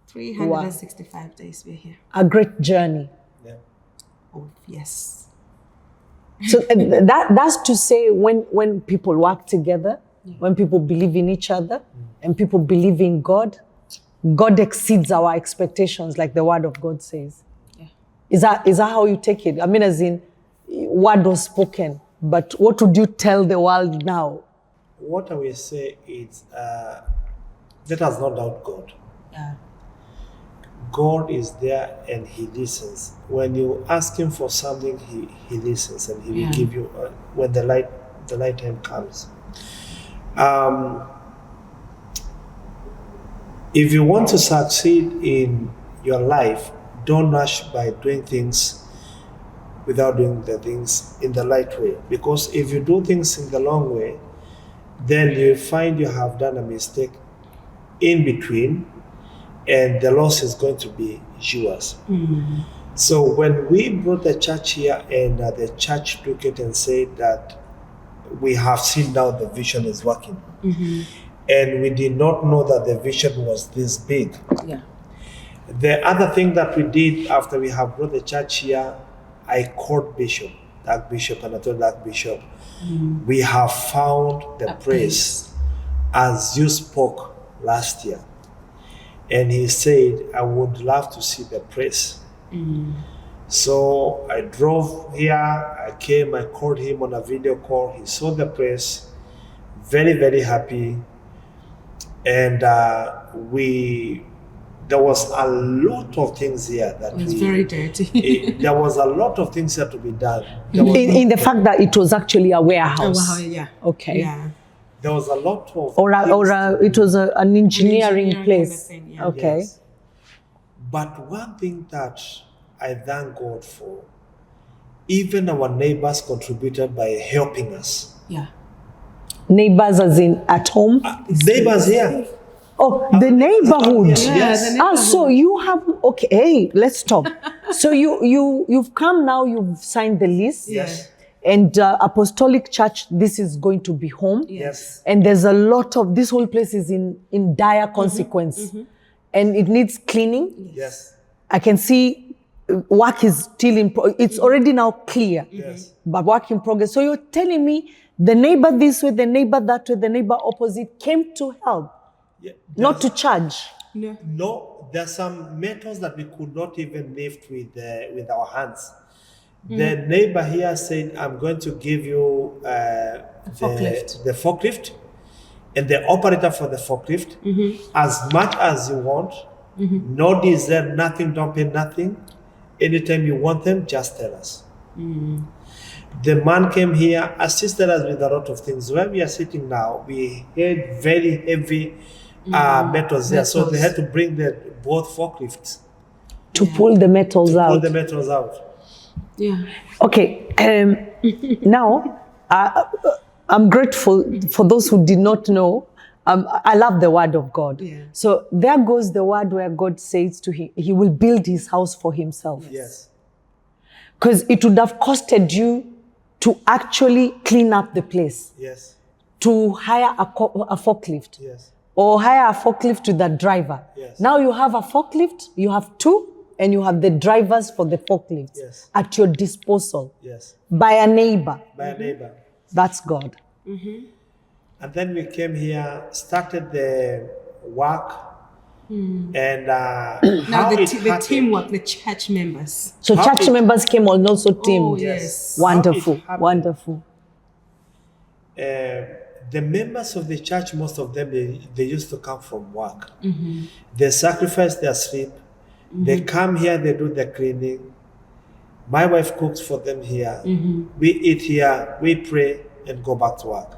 365 days we're here. A great journey. Yeah. Oh, yes. So that's to say when people work together, when people believe in each other and people believe in God, God exceeds our expectations, like the word of God says. Yeah. Is that how you take it? I mean, as in, word was spoken, but what would you tell the world now? What I will say is, let us not doubt God. Yeah. God is there and He listens. When you ask Him for something, He listens and He will give you when the light time comes. If you want to succeed in your life, don't rush by doing things without doing the things in the right way. Because if you do things in the long way, then you find you have done a mistake in between, and the loss is going to be yours. Mm-hmm. So when we brought the church here, and the church took it and said that we have seen now the vision is working. Mm-hmm. And we did not know that the vision was this big. Yeah. The other thing that we did after we have brought the church here, I called Bishop, Archbishop, and I told the Archbishop, we have found the praise as you spoke last year. And he said, I would love to see the praise. So I drove here, I came, I called him on a video call. He saw the praise, very, very happy. And there was a lot of things here that it was very dirty. There was a lot of things here to be done. In the fact that it was actually a warehouse. Oh, wow, yeah. Okay. Yeah. There was a lot of it was an engineering place. Kind of thing, yeah. Okay. Yes. But one thing that I thank God for, even our neighbors contributed by helping us. Yeah. Neighbors as in at home? Neighbors here. Oh, the neighborhood. Yes. The neighborhood. So you have, okay, hey, let's stop. So you've come now, you've signed the lease. Yes. And Apostolic Church, this is going to be home. Yes. And there's a lot of, this whole place is in dire consequence. And it needs cleaning. Yes. I can see work is still it's already now clear. Yes. But work in progress. So you're telling me the neighbor this way, the neighbor that way, the neighbor opposite came to help, not to charge. No, there's some metals that we could not even lift with our hands. The neighbor here said, I'm going to give you the forklift and the operator for the forklift as much as you want. No diesel, nothing, don't pay nothing. Anytime you want them, just tell us. The man came here, assisted us with a lot of things. Where we are sitting now, we had very heavy metals there. So they had to bring both forklifts. To pull the metals out. Pull the metals out. Yeah. Okay. Now, I'm grateful for those who did not know. I love the word of God. Yeah. So there goes the word where God says to him, he will build his house for himself. Yes. Because it would have costed you to actually clean up the place. Yes. To hire a forklift. Yes. Or hire a forklift to the driver. Yes. Now you have a forklift, you have two, and you have the drivers for the forklift at your disposal. Yes. By a neighbor. By a neighbor. That's God. And then we came here, started the work, and now the teamwork, the church members. So church members came and also teamed. Oh, yes. Wonderful, wonderful. The members of the church, most of them, they used to come from work. They sacrifice their sleep. They come here, they do the cleaning. My wife cooks for them here. We eat here, we pray, and go back to work.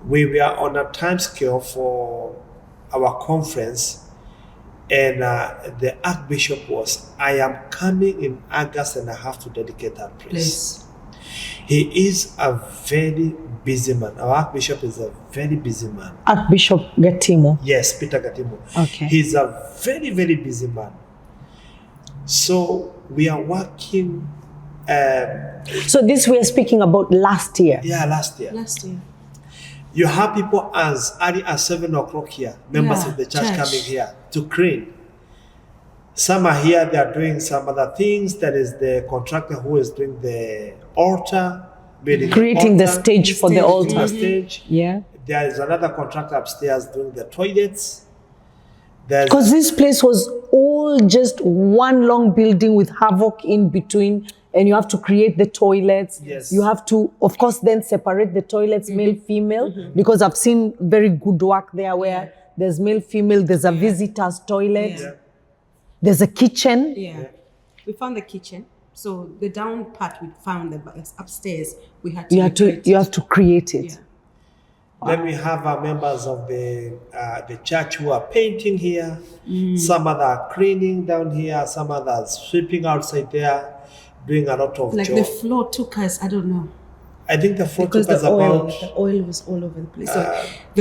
We were on a time scale for our conference, and the Archbishop was, I am coming in August and I have to dedicate that place. He is a very busy man. Our Archbishop is a very busy man. Archbishop Gatimo. Yes, Peter Gatimo. Okay. He's a very, very busy man. So we are working. So this we are speaking about last year. Yeah, last year. You have people as early as 7 o'clock here, members of the church coming here to clean. Some are here, they are doing some other things. There is the contractor who is doing the altar, creating the stage for the altar. The stage. Yeah. There is another contractor upstairs doing the toilets. Because this place was all just one long building with havoc in between, and you have to create the toilets. Yes. You have to, of course, then separate the toilets, male, female, because I've seen very good work there where there's male, female, there's a visitor's toilet, there's a kitchen. We found the kitchen. So the down part we found, but upstairs we had to. You have to create it. Yeah. Then we have our members of the church who are painting here. Some are cleaning down here. Some are sweeping outside there, doing a lot of like job. The floor took us, I don't know. I think the floor because took us about... the oil was all over the place.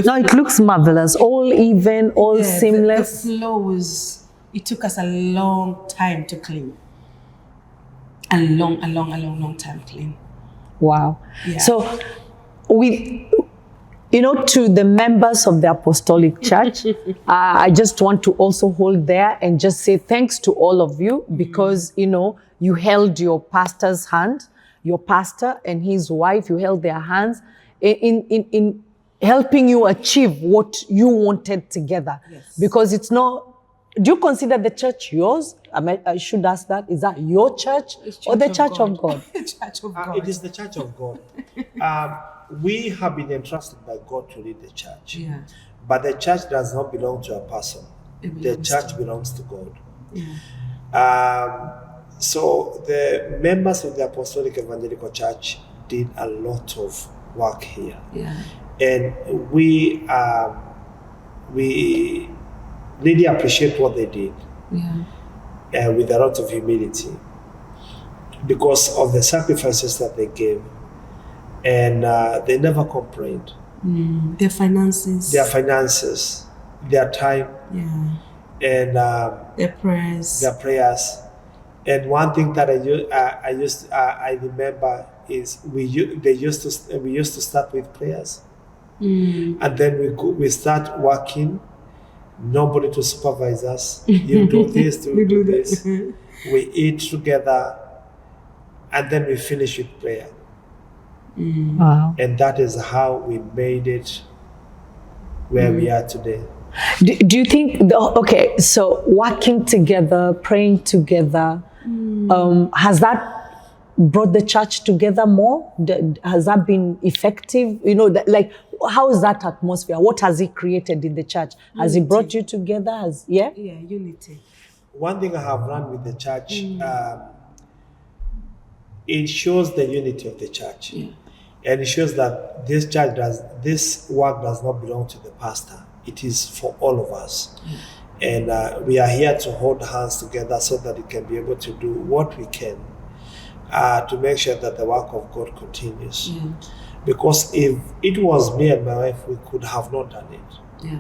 No, it looks marvelous. All even, all seamless. The floor was... It took us a long time to clean. A long time to clean. Wow. Yeah. So, to the members of the Apostolic Church, I just want to also hold there and just say thanks to all of you because, you held your pastor's hand, your pastor and his wife, you held their hands in helping you achieve what you wanted together. Yes. Because it's not, do you consider the church yours? I should ask that. Is that your church or the church of God? The church of God. It is the church of God. We have been entrusted by God to lead the church. Yeah. But the church does not belong to a person. The church belongs to God. Yeah. So the members of the Apostolic Evangelical Church did a lot of work here. Yeah. And we really appreciate what they did. Yeah. With a lot of humility because of the sacrifices that they gave. And they never complained. Their finances, their time, and their prayers. And one thing that I remember is we used to start with prayers, and then we start working. Nobody to supervise us. You do this, you do this. We eat together, and then we finish with prayer. Wow. And that is how we made it where we are today. Do you think, so working together, praying together, has that brought the church together more? Has that been effective? How is that atmosphere? What has it created in the church? Has it brought you together? Yeah, unity. One thing I have learned with the church, it shows the unity of the church. Yeah. And it shows that this work does not belong to the pastor. It is for all of us. And we are here to hold hands together so that we can be able to do what we can to make sure that the work of God continues. Because if it was me and my wife, we could have not done it.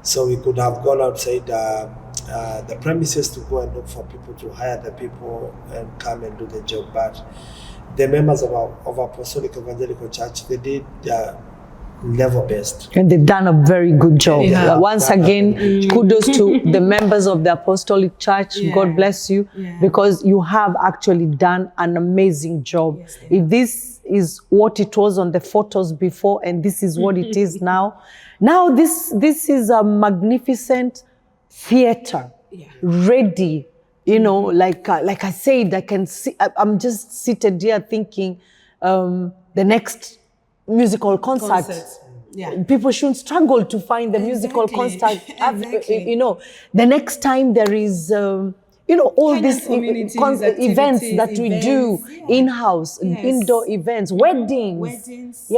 So we could have gone outside the premises to go and look for people, to hire the people and come and do the job. But the members of Apostolic Evangelical Church, they did their level best. And they've done a very good job. Once again, kudos to the members of the Apostolic Church. God bless you, because you have actually done an amazing job. If this is what it was on the photos before and this is what it is now, this is a magnificent theater, ready. Like I said, I can see, I'm just seated here thinking the next musical concert. People shouldn't struggle to find the musical concert. The next time there is, all these events that we do in-house, indoor events, weddings.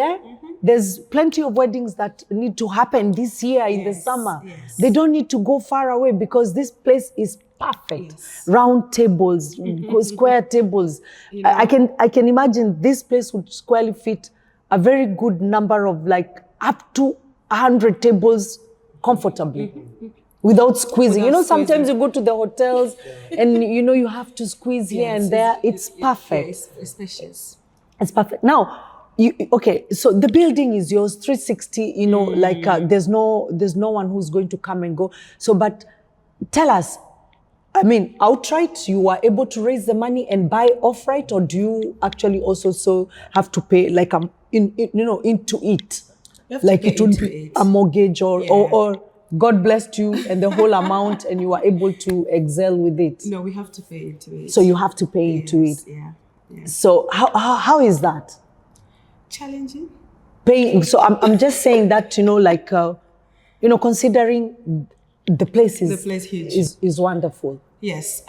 There's plenty of weddings that need to happen this year in the summer. They don't need to go far away because this place is perfect. Round tables, square tables. I can imagine this place would squarely fit a very good number of up to 100 tables comfortably. Without squeezing. Sometimes you go to the hotels and you have to squeeze here and there. It's perfect. It's spacious. It's perfect. Now, okay, so the building is yours, 360, you know, like there's no one who's going to come and go. So, but tell us, I mean, outright, you are able to raise the money and buy outright, or do you actually also have to pay like into it? Like it would be a mortgage or God blessed you and the whole amount and you are able to excel with it. No, we have to pay into it. So you have to pay into it. Yeah. So how is that? Challenging. Paying. So I'm just saying that, you know, like, considering the place huge. is wonderful. Yes.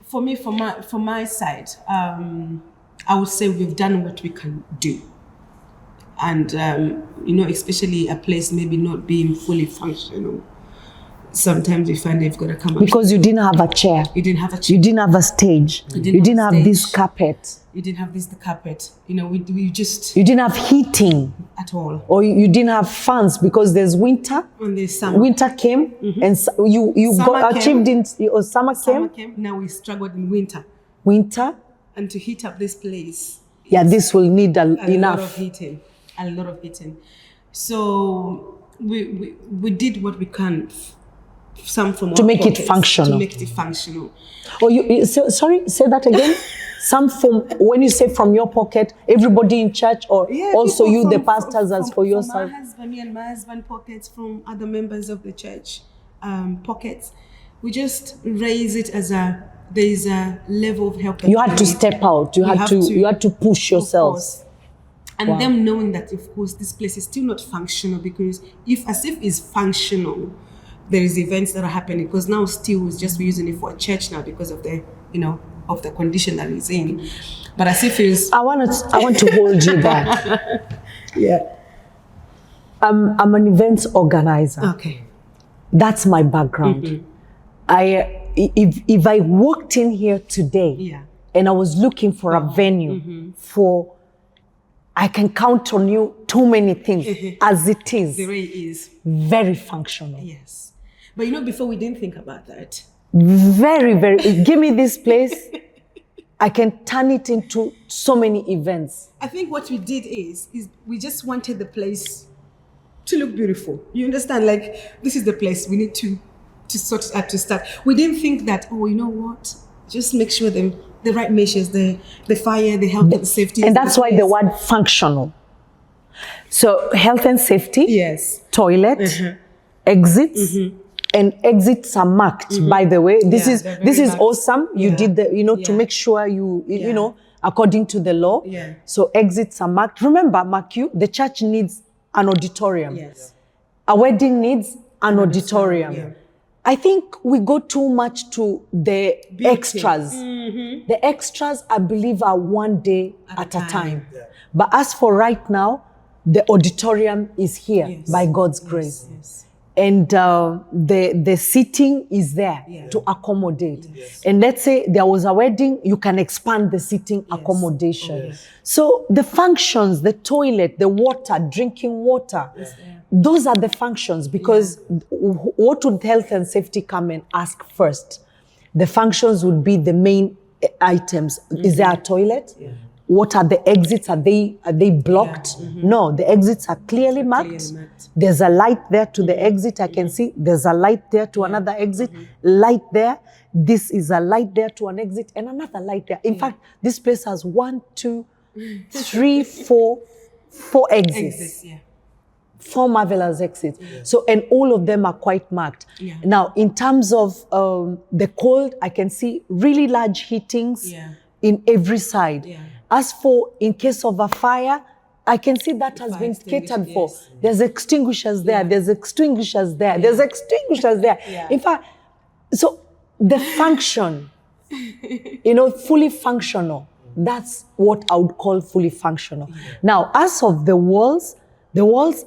For me, from my side, I would say we've done what we can do. And, especially a place maybe not being fully functional. Sometimes we find they've got to come up. Because you didn't have a chair. You didn't have a chair. You didn't have a stage. You didn't have this carpet. You didn't have the carpet. We just... You didn't have heating. At all. Or you didn't have fans because there's winter. And there's summer. Winter came and you got achieved in... Or summer came. Now we struggled in winter. Winter. And to heat up this place... Yeah, this will need enough. A lot of heating. So we did what we can, some from to our make pockets, it functional. To make it functional. Oh, sorry, say that again. Some from, when you say from your pocket, everybody in church, or also you, the pastors, as for yourself? Me and my husband pockets, from other members of the church pockets. We just raise it as there's a level of help. You had to step out. You had to push yourselves. And them knowing that, of course, this place is still not functional, because if it's functional, there is events that are happening, because now still is just using it for a church now because of the, of the condition that it's in. But as if it's... I want to hold you there. Yeah. I'm an events organizer. Okay. That's my background. If I walked in here today and I was looking for a venue for... I can count on you too many things as it is. The way it is. Very functional. Yes. But before we didn't think about that. Very, very. Give me this place. I can turn it into so many events. I think what we did is we just wanted the place to look beautiful. You understand? Like, this is the place we need to sort it out to start. We didn't think that, you know what? Just make sure the right measures, the fire, the health and safety. And that's why the word functional. So health and safety, yes, toilet, exits, and exits are marked, by the way. This is awesome. You did to make sure you according to the law. Yeah. So exits are marked. Remember, the church needs an auditorium. Yes. A wedding needs an auditorium. Yeah. I think we go too much to the extras. The extras, I believe, are one day at a time. Yeah. But as for right now, the auditorium is here by God's grace. Yes. And the seating is there to accommodate. Yes. And let's say there was a wedding, you can expand the seating accommodation. Oh, yes. So the functions, the toilet, the water, drinking water, those are the functions, because what would health and safety come and ask first? The functions would be the main items. Is there a toilet? Yeah. What are the exits? Are they blocked? Yeah. No, the exits are clearly marked. There's a light there to the exit. I can see there's a light there to another exit. Light there. This is a light there to an exit, and another light there. In fact, this place has 1, 2, 3, 4 exits. 4 marvelous exits. Yeah. So, and all of them are quite marked. Yeah. Now, in terms of the cold, I can see really large heatings in every side. Yeah. As for in case of a fire, I can see that has been catered for. Yes. There's extinguishers there. There's extinguishers there. There's extinguishers there. Yeah. In fact, so the function, fully functional. That's what I would call fully functional. Yeah. Now, as of the walls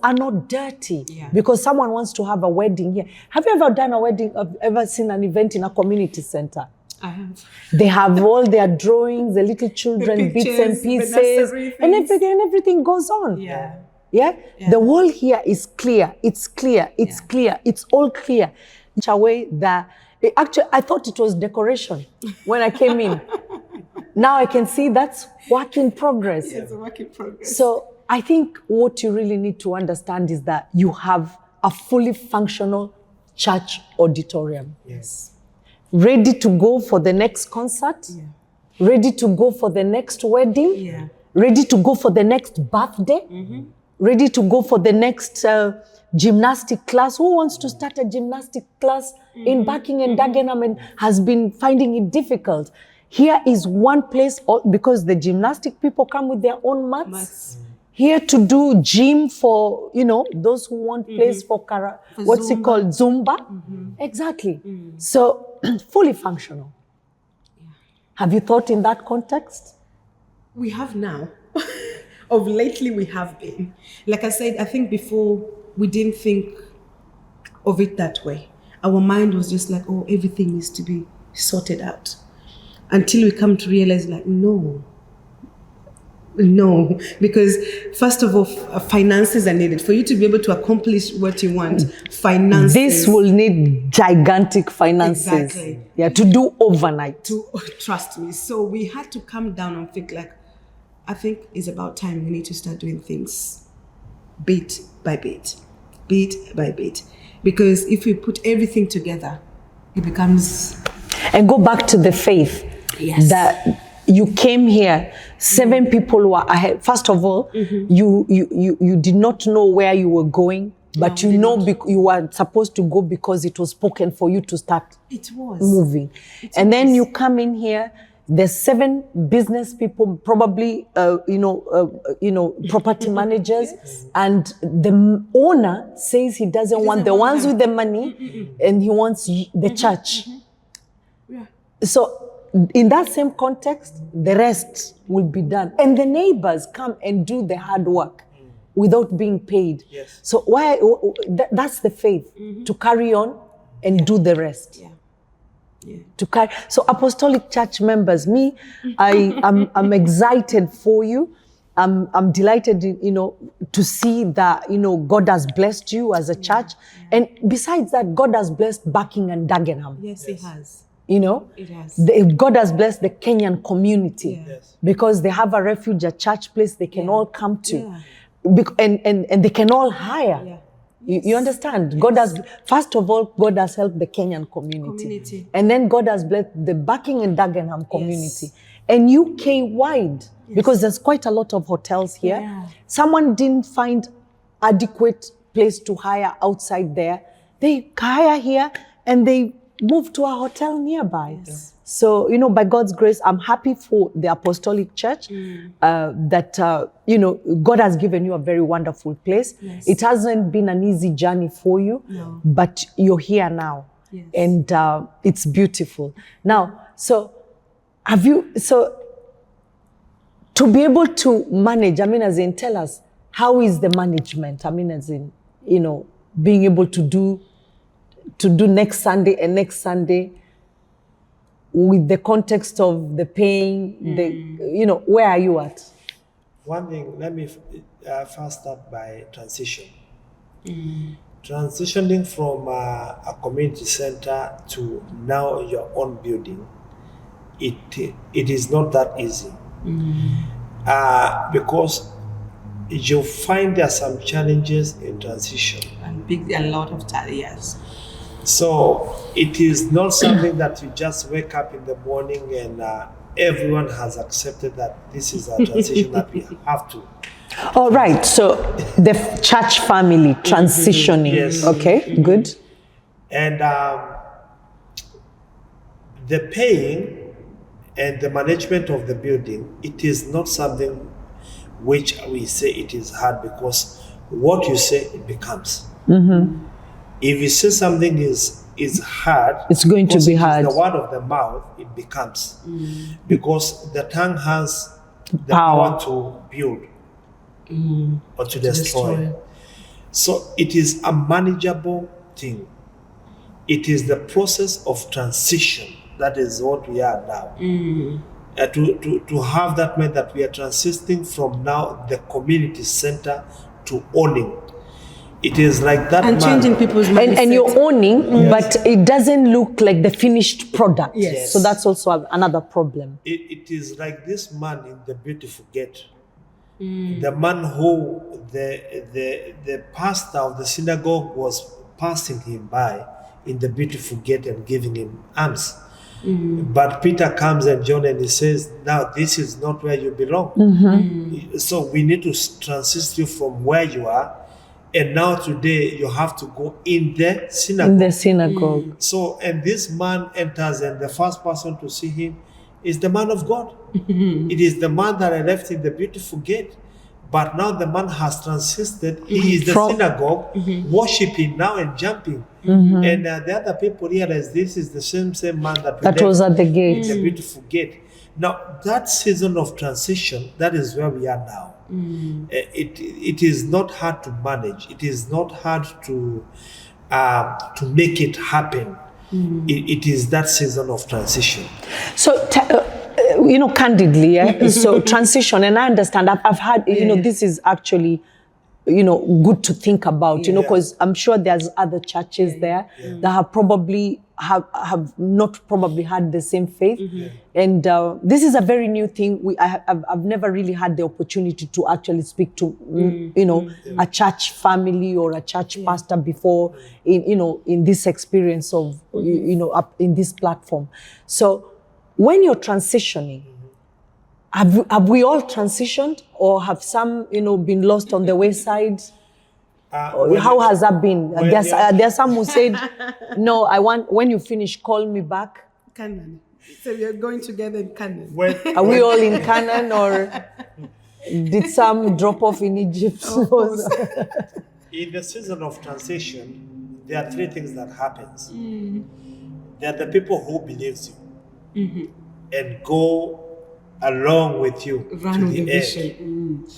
are not dirty because someone wants to have a wedding here. Have you ever done a wedding, ever seen an event in a community center? I have. They have all their drawings, the little children, bits and pieces, and everything goes on. Yeah. Yeah? The wall here is clear. It's clear. It's clear. It's all clear. Actually, I thought it was decoration when I came in. Now I can see that's work in progress. It's a work in progress. So I think what you really need to understand is that you have a fully functional church auditorium. Yes. Ready to go for the next concert, ready to go for the next wedding, ready to go for the next birthday, ready to go for the next gymnastic class. Who wants to start a gymnastic class in Barking and Dagenham and has been finding it difficult? Here is one place, because the gymnastic people come with their own mats. Here to do gym for, those who want place for what's Zumba. It called? Zumba. Exactly. So, fully functional. Have you thought in that context? We have now. Of lately, we have been. Like I said, I think before we didn't think of it that way. Our mind was just like, oh, everything needs to be sorted out. Until we come to realize, like, no, because first of all, finances are needed for you to be able to accomplish what you want. Finances. This will need gigantic finances. Exactly. Yeah, to do overnight. Trust me. So we had to come down and think like, I think it's about time we need to start doing things bit by bit, because if we put everything together, it becomes. And go back to the faith. Yes. That you came here, 7 people were ahead. First of all, you did not know where you were going, but you were supposed to go because it was spoken for you to start moving. Then you come in here, there's 7 business people, probably, property managers, and the owner says he doesn't want the ones with the money, and he wants the church. So, in that same context, the rest will be done. And the neighbors come and do the hard work without being paid. Yes. So that's the faith, to carry on and do the rest. So Apostolic Church members, I'm excited for you. I'm delighted, to see that, God has blessed you as a church. And besides that, God has blessed Barking and Dagenham. Yes, He has. It has. God has blessed the Kenyan community because they have a refuge, a church place they can all come to, and they can all hire. You understand? God has, first of all, God has helped the Kenyan community. And then God has blessed the Barking and Dagenham community. And UK wide, because there's quite a lot of hotels here. Someone didn't find adequate place to hire outside there. They hire here and they move to a hotel nearby. So, by God's grace, I'm happy for the Apostolic Church that, God has given you a very wonderful place. It hasn't been an easy journey for you, but you're here now. And it's beautiful. Now, to be able to manage, tell us, how is the management? Being able to do next Sunday and next Sunday with the context of the pain, where are you at? One thing, let me first start by transition. Transitioning from a community center to now your own building, it is not that easy. Because you'll find there are some challenges in transition. A lot of challenges. So it is not something that you just wake up in the morning and everyone has accepted that this is a transition that we have to. All right, so the church family transitioning. Yes. Okay, good. And the paying and the management of the building, it is not something which we say it is hard, because what you say, it becomes. If you say something is hard, it's going to be hard. The word of the mouth, it becomes. Because the tongue has the power to build or to destroy. So it is a manageable thing. It is the process of transition. That is what we are now. To have that meant that we are transitioning from now the community center to owning. It is like that And man. changing people's mindset. And you're owning, but it doesn't look like the finished product. Yes. So that's also another problem. It is like this man in the beautiful gate. The man who the pastor of the synagogue was passing him by in the beautiful gate and giving him alms. But Peter comes and John and he says, now this is not where you belong. So we need to transition you from where you are. And now today you have to go in the synagogue. In the synagogue. So, and this man enters, and the first person to see him is the man of God. It is the man that I left in the beautiful gate. But now the man has transited. He is the synagogue, worshiping now and jumping. And the other people realize this is the same man that was at the gate. The beautiful gate. Now, that season of transition, that is where we are now. It is not hard to manage. It is not hard to make it happen. It is that season of transition. So, candidly, so transition, and I understand, I've had, this is actually, good to think about, because I'm sure there's other churches there that have probably have not probably had the same faith. And this is a very new thing. I've never really had the opportunity to actually speak to, a church family or a church pastor before in this experience of, up in this platform. So when you're transitioning, have we all transitioned, or have some, been lost on the wayside? How has that been? There's some who said, no, when you finish, call me back. Canaan. So we are going together in Canaan. Are we all in Canaan, or did some drop off in Egypt? In the season of transition, there are three things that happens. There are the people who believes you and go along with you to the end.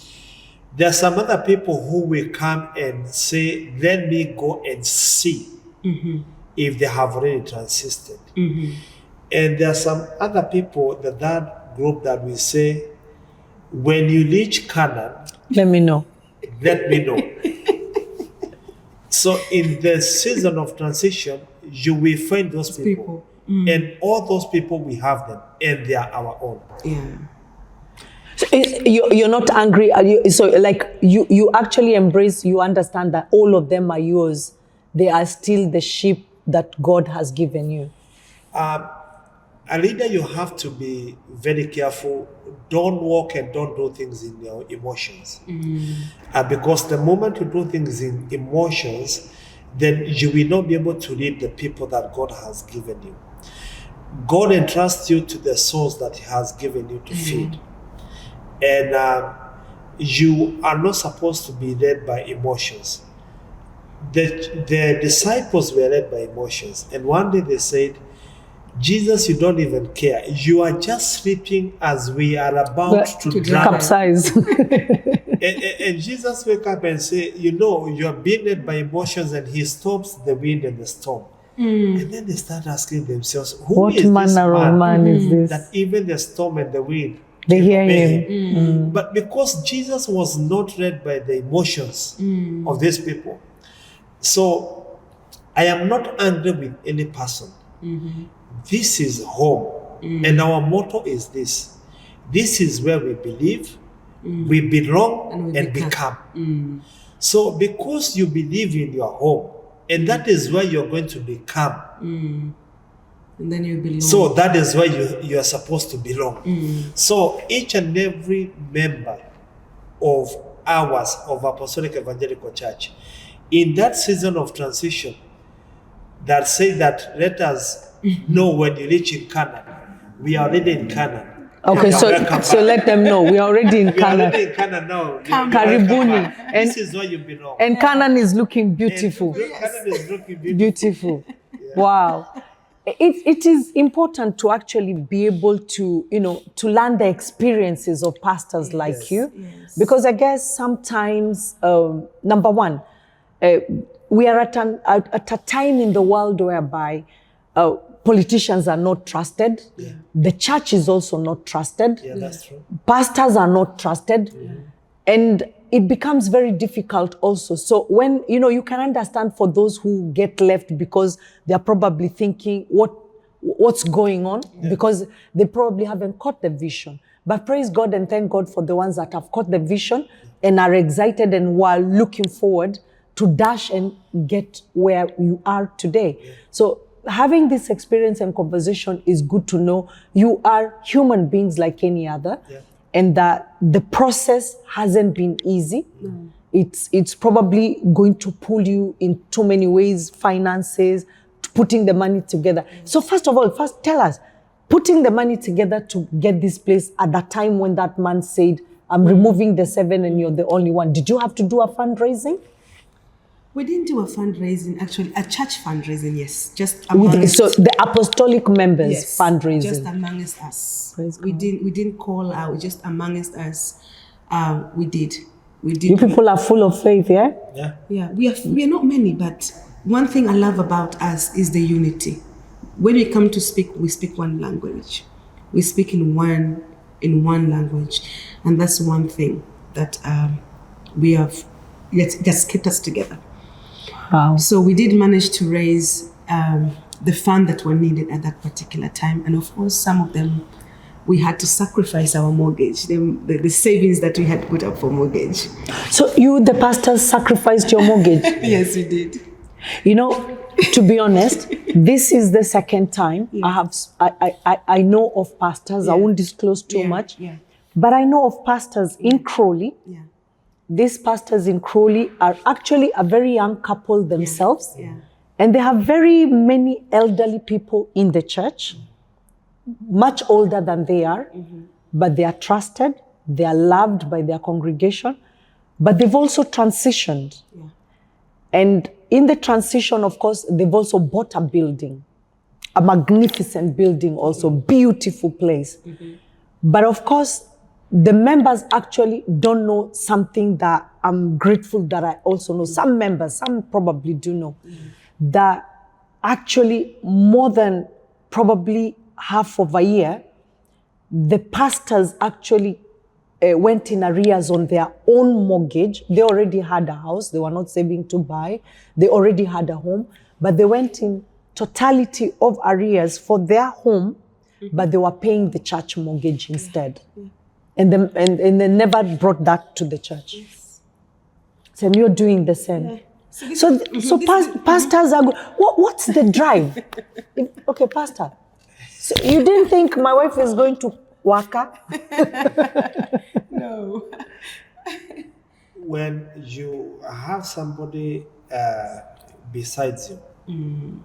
There are some other people who will come and say, let me go and see if they have already transited. And there are some other people, that group that will say, when you reach Canaan, let me know. Let me know. So in the season of transition, you will find those people. And all those people, we have them, and they are our own. So you're not angry, are you? So like you actually embrace, you understand that all of them are yours. They are still the sheep that God has given you. A leader, you have to be very careful. Don't walk and don't do things in your emotions. Because the moment you do things in emotions, then you will not be able to lead the people that God has given you. God entrusts you to the souls that He has given you to feed. And you are not supposed to be led by emotions. The disciples were led by emotions. And one day they said, Jesus, you don't even care. You are just sleeping as we are about to drown. Capsize. and Jesus wake up and say, you are being led by emotions, and He stops the wind and the storm. And then they start asking themselves, what manner of man is this? That even the storm and the wind, they hear Him. But because Jesus was not led by the emotions of these people, so I am not angry with any person. This is home. And our motto is this. This is where we believe, we belong, and become. So because you believe in your home, and that is where you're going to become. And then you belong. So that is where you are supposed to belong. So each and every member of ours, of Apostolic Evangelical Church, in that season of transition, that say that let us know when you reach in Canaan. We are already in Canaan. Okay, so let them know we are already in Canaan. We are already in Canaan now. Karibuni. And this is where you belong. And Canaan is looking beautiful. Canaan is looking beautiful. Wow. It is important to actually be able to, to learn the experiences of pastors like you. Because I guess sometimes, number one, we are at a time in the world whereby politicians are not trusted. The church is also not trusted. That's true. Pastors are not trusted. And, it becomes very difficult also. So when, you can understand for those who get left because they're probably thinking what's going on, because they probably haven't caught the vision. But praise God and thank God for the ones that have caught the vision and are excited and were looking forward to dash and get where you are today. So having this experience and conversation is good to know you are human beings like any other, and that the process hasn't been easy. It's probably going to pull you in too many ways, finances, putting the money together. So first of all, tell us, putting the money together to get this place at that time when that man said, I'm removing the 7 and you're the only one. Did you have to do a fundraising? We didn't do a fundraising, actually, a church fundraising, yes. Just so the apostolic members fundraising. Just amongst us. We didn't call out, just amongst us. We did. You people are full of faith, yeah? Yeah. We are not many, but one thing I love about us is the unity. When we come to speak, we speak one language. We speak in one language, and that's one thing that just kept us together. Wow. So we did manage to raise the fund that were needed at that particular time, and of course, some of them we had to sacrifice our mortgage, the savings that we had put up for mortgage. So you, the pastors, sacrificed your mortgage? Yes, we did. To be honest, this is the second time I know of pastors. I won't disclose too much, but I know of pastors in Crawley. These pastors in Crawley are actually a very young couple themselves, and they have very many elderly people in the church, much older than they are, but they are trusted, they are loved by their congregation, but they've also transitioned. And in the transition, of course, they've also bought a building, a magnificent building, also beautiful place. But of course, the members actually don't know something that I'm grateful that I also know. Some members, some probably do know, that actually more than probably half of a year, the pastors actually went in arrears on their own mortgage. They already had a house. They were not saving to buy. They already had a home, but they went in totality of arrears for their home, but they were paying the church mortgage instead. And they never brought that to the church. So you're doing the same. So pastors are good. What's the drive? Okay, pastor. So you didn't think my wife is going to waka? No. When you have somebody besides you,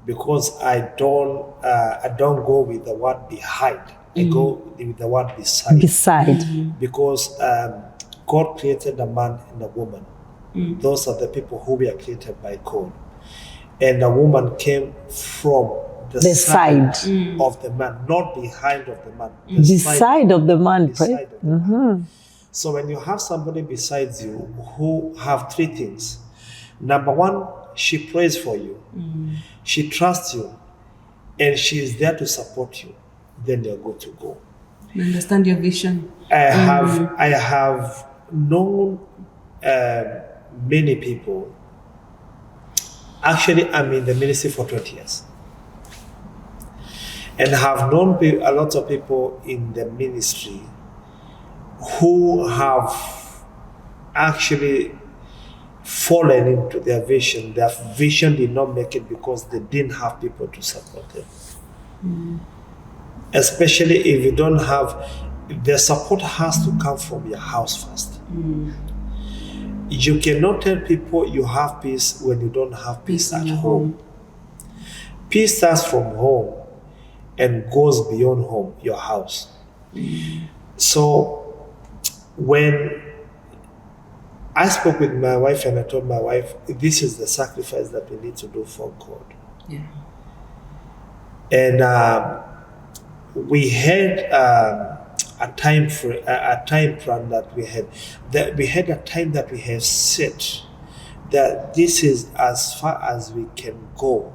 because I don't go with the word behind. I go with the word beside. Because God created a man and a woman. Those are the people who were created by God. And a woman came from the side of the man, not behind of the man. Beside of the man. Beside of the man. So when you have somebody besides you who have 3 things. Number 1, she prays for you. She trusts you. And she is there to support you. Then you're good to go. You understand your vision. I have known many people. Actually, I'm in the ministry for 20 years. And have known a lot of people in the ministry who have actually fallen into their vision. Their vision did not make it because they didn't have people to support them. Especially if you don't have, the support has to come from your house first. You cannot tell people you have peace when you don't have peace at home. Peace starts from home and goes beyond home, your house. So when I spoke with my wife and I told my wife, this is the sacrifice that we need to do for God. And we had a time plan that we had. That we had a time that we have set that this is as far as we can go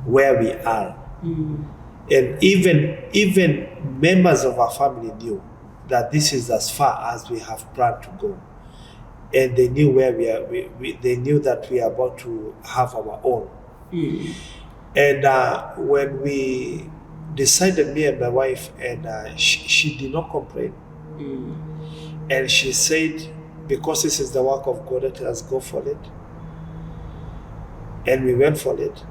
where we are. And even members of our family knew that this is as far as we have planned to go. And they knew where we are. They knew that we are about to have our own. And when we decided, me and my wife, and she did not complain. And she said, because this is the work of God, let us go for it. And we went for it.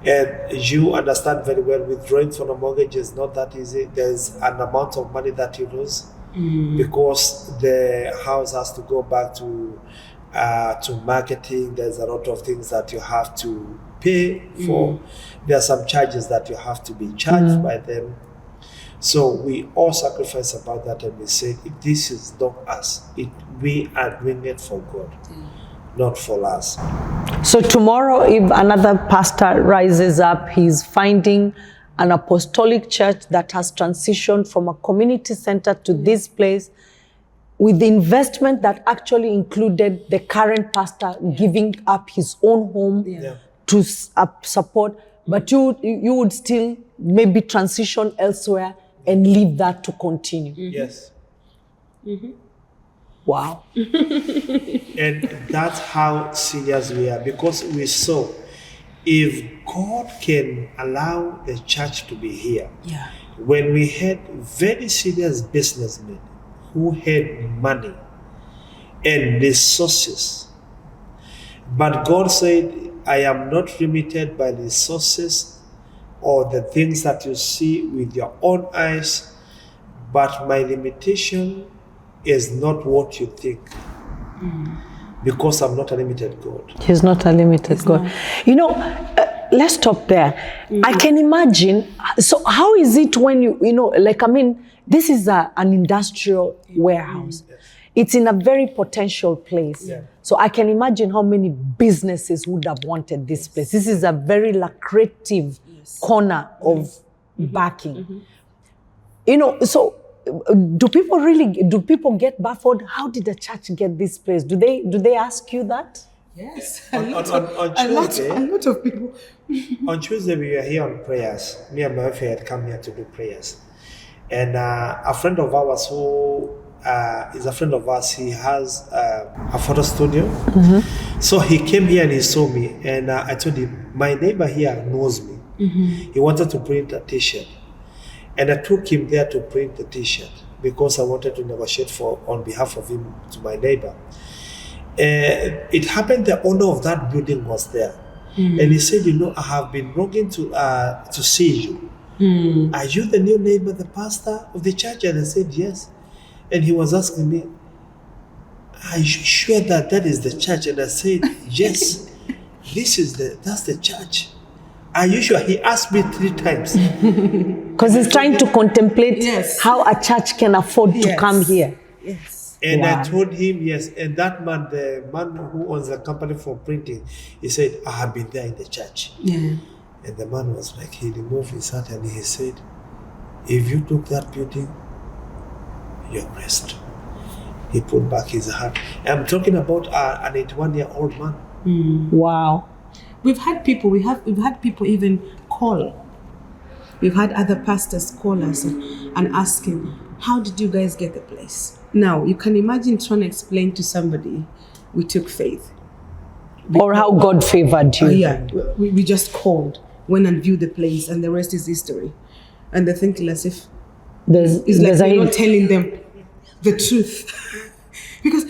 And you understand very well, withdrawing from a mortgage is not that easy. There's an amount of money that you lose because the house has to go back to marketing. There's a lot of things that you have to pay for. There are some charges that you have to be charged by them. So we all sacrifice about that, and we say, this is not us. We are doing it for God, not for us. So tomorrow, if another pastor rises up, he's finding an apostolic church that has transitioned from a community center to this place, with the investment that actually included the current pastor giving up his own home to support, but you would still maybe transition elsewhere and leave that to continue. Yes. Wow. And that's how serious we are, because we saw, if God can allow the church to be here, when we had very serious businessmen who had money and resources, but God said, I am not limited by resources or the things that you see with your own eyes, but my limitation is not what you think. Because I'm not a limited God. He's not a limited God. not. You know, let's stop there. I can imagine. So how is it when you know, like, I mean, this is an industrial warehouse. It's in a very potential place. So I can imagine how many businesses would have wanted this place. This is a very lucrative corner of Barking. You know, so do people get baffled? How did the church get this place? Do they ask you that? Yes. On Tuesday, a lot of people. on Tuesday, we were here on prayers. Me and my wife had come here to do prayers. And a friend of ours who is a friend of ours, he has a photo studio. So he came here and he saw me. And I told him, my neighbor here knows me. He wanted to print a t-shirt. And I took him there to print the t-shirt because I wanted to negotiate on behalf of him to my neighbor. It happened the owner of that building was there. And he said, you know, I have been longing to see you. Are you the new neighbor, the pastor of the church? And I said, yes. And he was asking me, are you sure that is the church? And I said, yes, that's the church. Are you sure? He asked me 3 times. Because he's trying to contemplate how a church can afford to come here. Yes. And I told him, yes. And that man, the man who owns the company for printing, he said, I have been there in the church. Yeah. And the man was like, he removed his hat and he said, if you took that building, you're blessed. He put back his hat. I'm talking about an 81-year-old man. Wow. We've had people even call. We've had other pastors call us and asking, how did you guys get the place? Now, you can imagine trying to explain to somebody, we took faith. Or how God favored you. We just called, went and viewed the place, and the rest is history. And they're thinking as if we're not telling them the truth. Because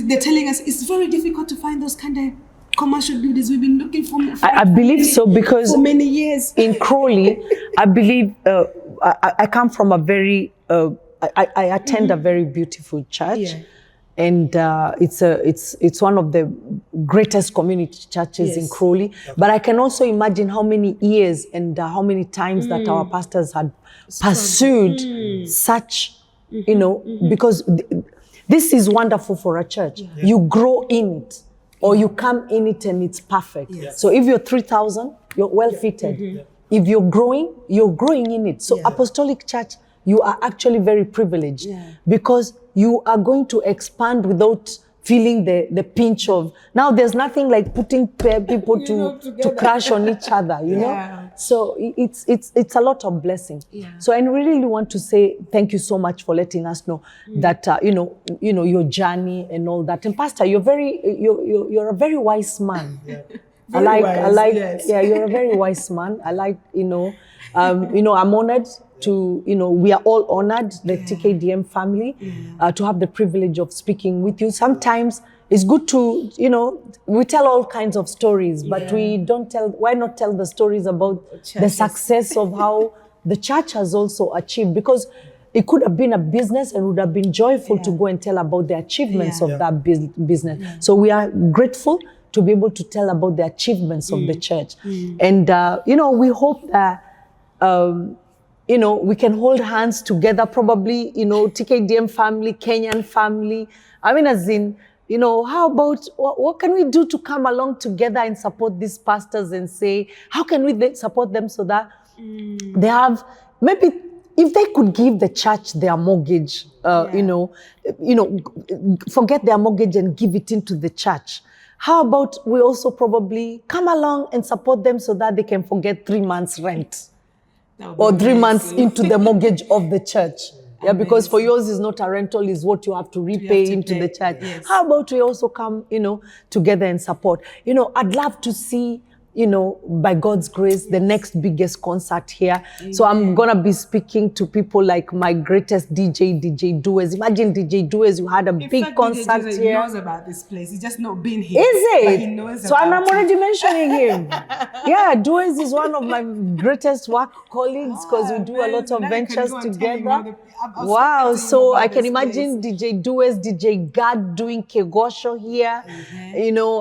they're telling us it's very difficult to find those kind of commercial buildings. We've been looking for I believe so, because for many years. In Crawley, I believe I come from a very I attend a very beautiful church, and it's one of the greatest community churches in Crawley. But I can also imagine how many years and how many times that our pastors had pursued such, you know, because this is wonderful for a church. You grow in it. Or you come in it and it's perfect. So if you're 3,000, you're well fitted. If you're growing in it. So Apostolic Church, you are actually very privileged because you are going to expand without feeling the pinch of, now there's nothing like putting people to crash on each other, you know? So it's a lot of blessing. Yeah. So I really want to say thank you so much for letting us know that you know your journey and all that. And Pastor, you're a very wise man. Yeah. I like, yes. yeah, you're a very wise man. I like, I'm honored to, we are all honored, the TKDM family, to have the privilege of speaking with you. Sometimes it's good to, we tell all kinds of stories, but we don't why not tell the stories about the success of how the church has also achieved? Because it could have been a business and would have been joyful to go and tell about the achievements of that business. Yeah. So we are grateful to be able to tell about the achievements of the church. And, we hope that, we can hold hands together, probably, TKDM family, Kenyan family. I mean, as in, how about, what can we do to come along together and support these pastors and say, how can we support them so that they have, maybe if they could give the church their mortgage, forget their mortgage and give it into the church. How about we also probably come along and support them so that they can forget 3 months rent or 3 months into the mortgage of the church? Yeah, because for yours is not a rental, is what you have to repay into the church. Yes. How about we also come, together and support? I'd love to see, by God's grace, the next biggest concert here. Amen. So I'm going to be speaking to people like my greatest DJ Duez. Imagine DJ Duez, you had a big concert here. He knows about this place. He's just not been here. Is it? But he knows so I'm already mentioning him. Yeah, Duez is one of my greatest work colleagues because we do a lot of ventures together. Wow, so I can imagine DJ Duez, DJ Gad doing Kegosho here.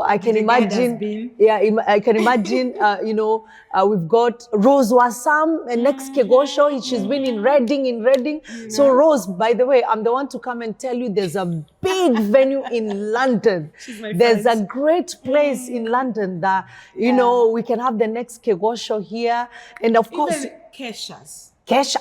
I can imagine. Yeah, I can imagine. We've got Rose Wasam and next Kegosho. She's been in Reading. So Rose, by the way, I'm the one to come and tell you there's a big venue in London. There's a great place in London that, we can have the next Kegosho here. And of course, Keshas.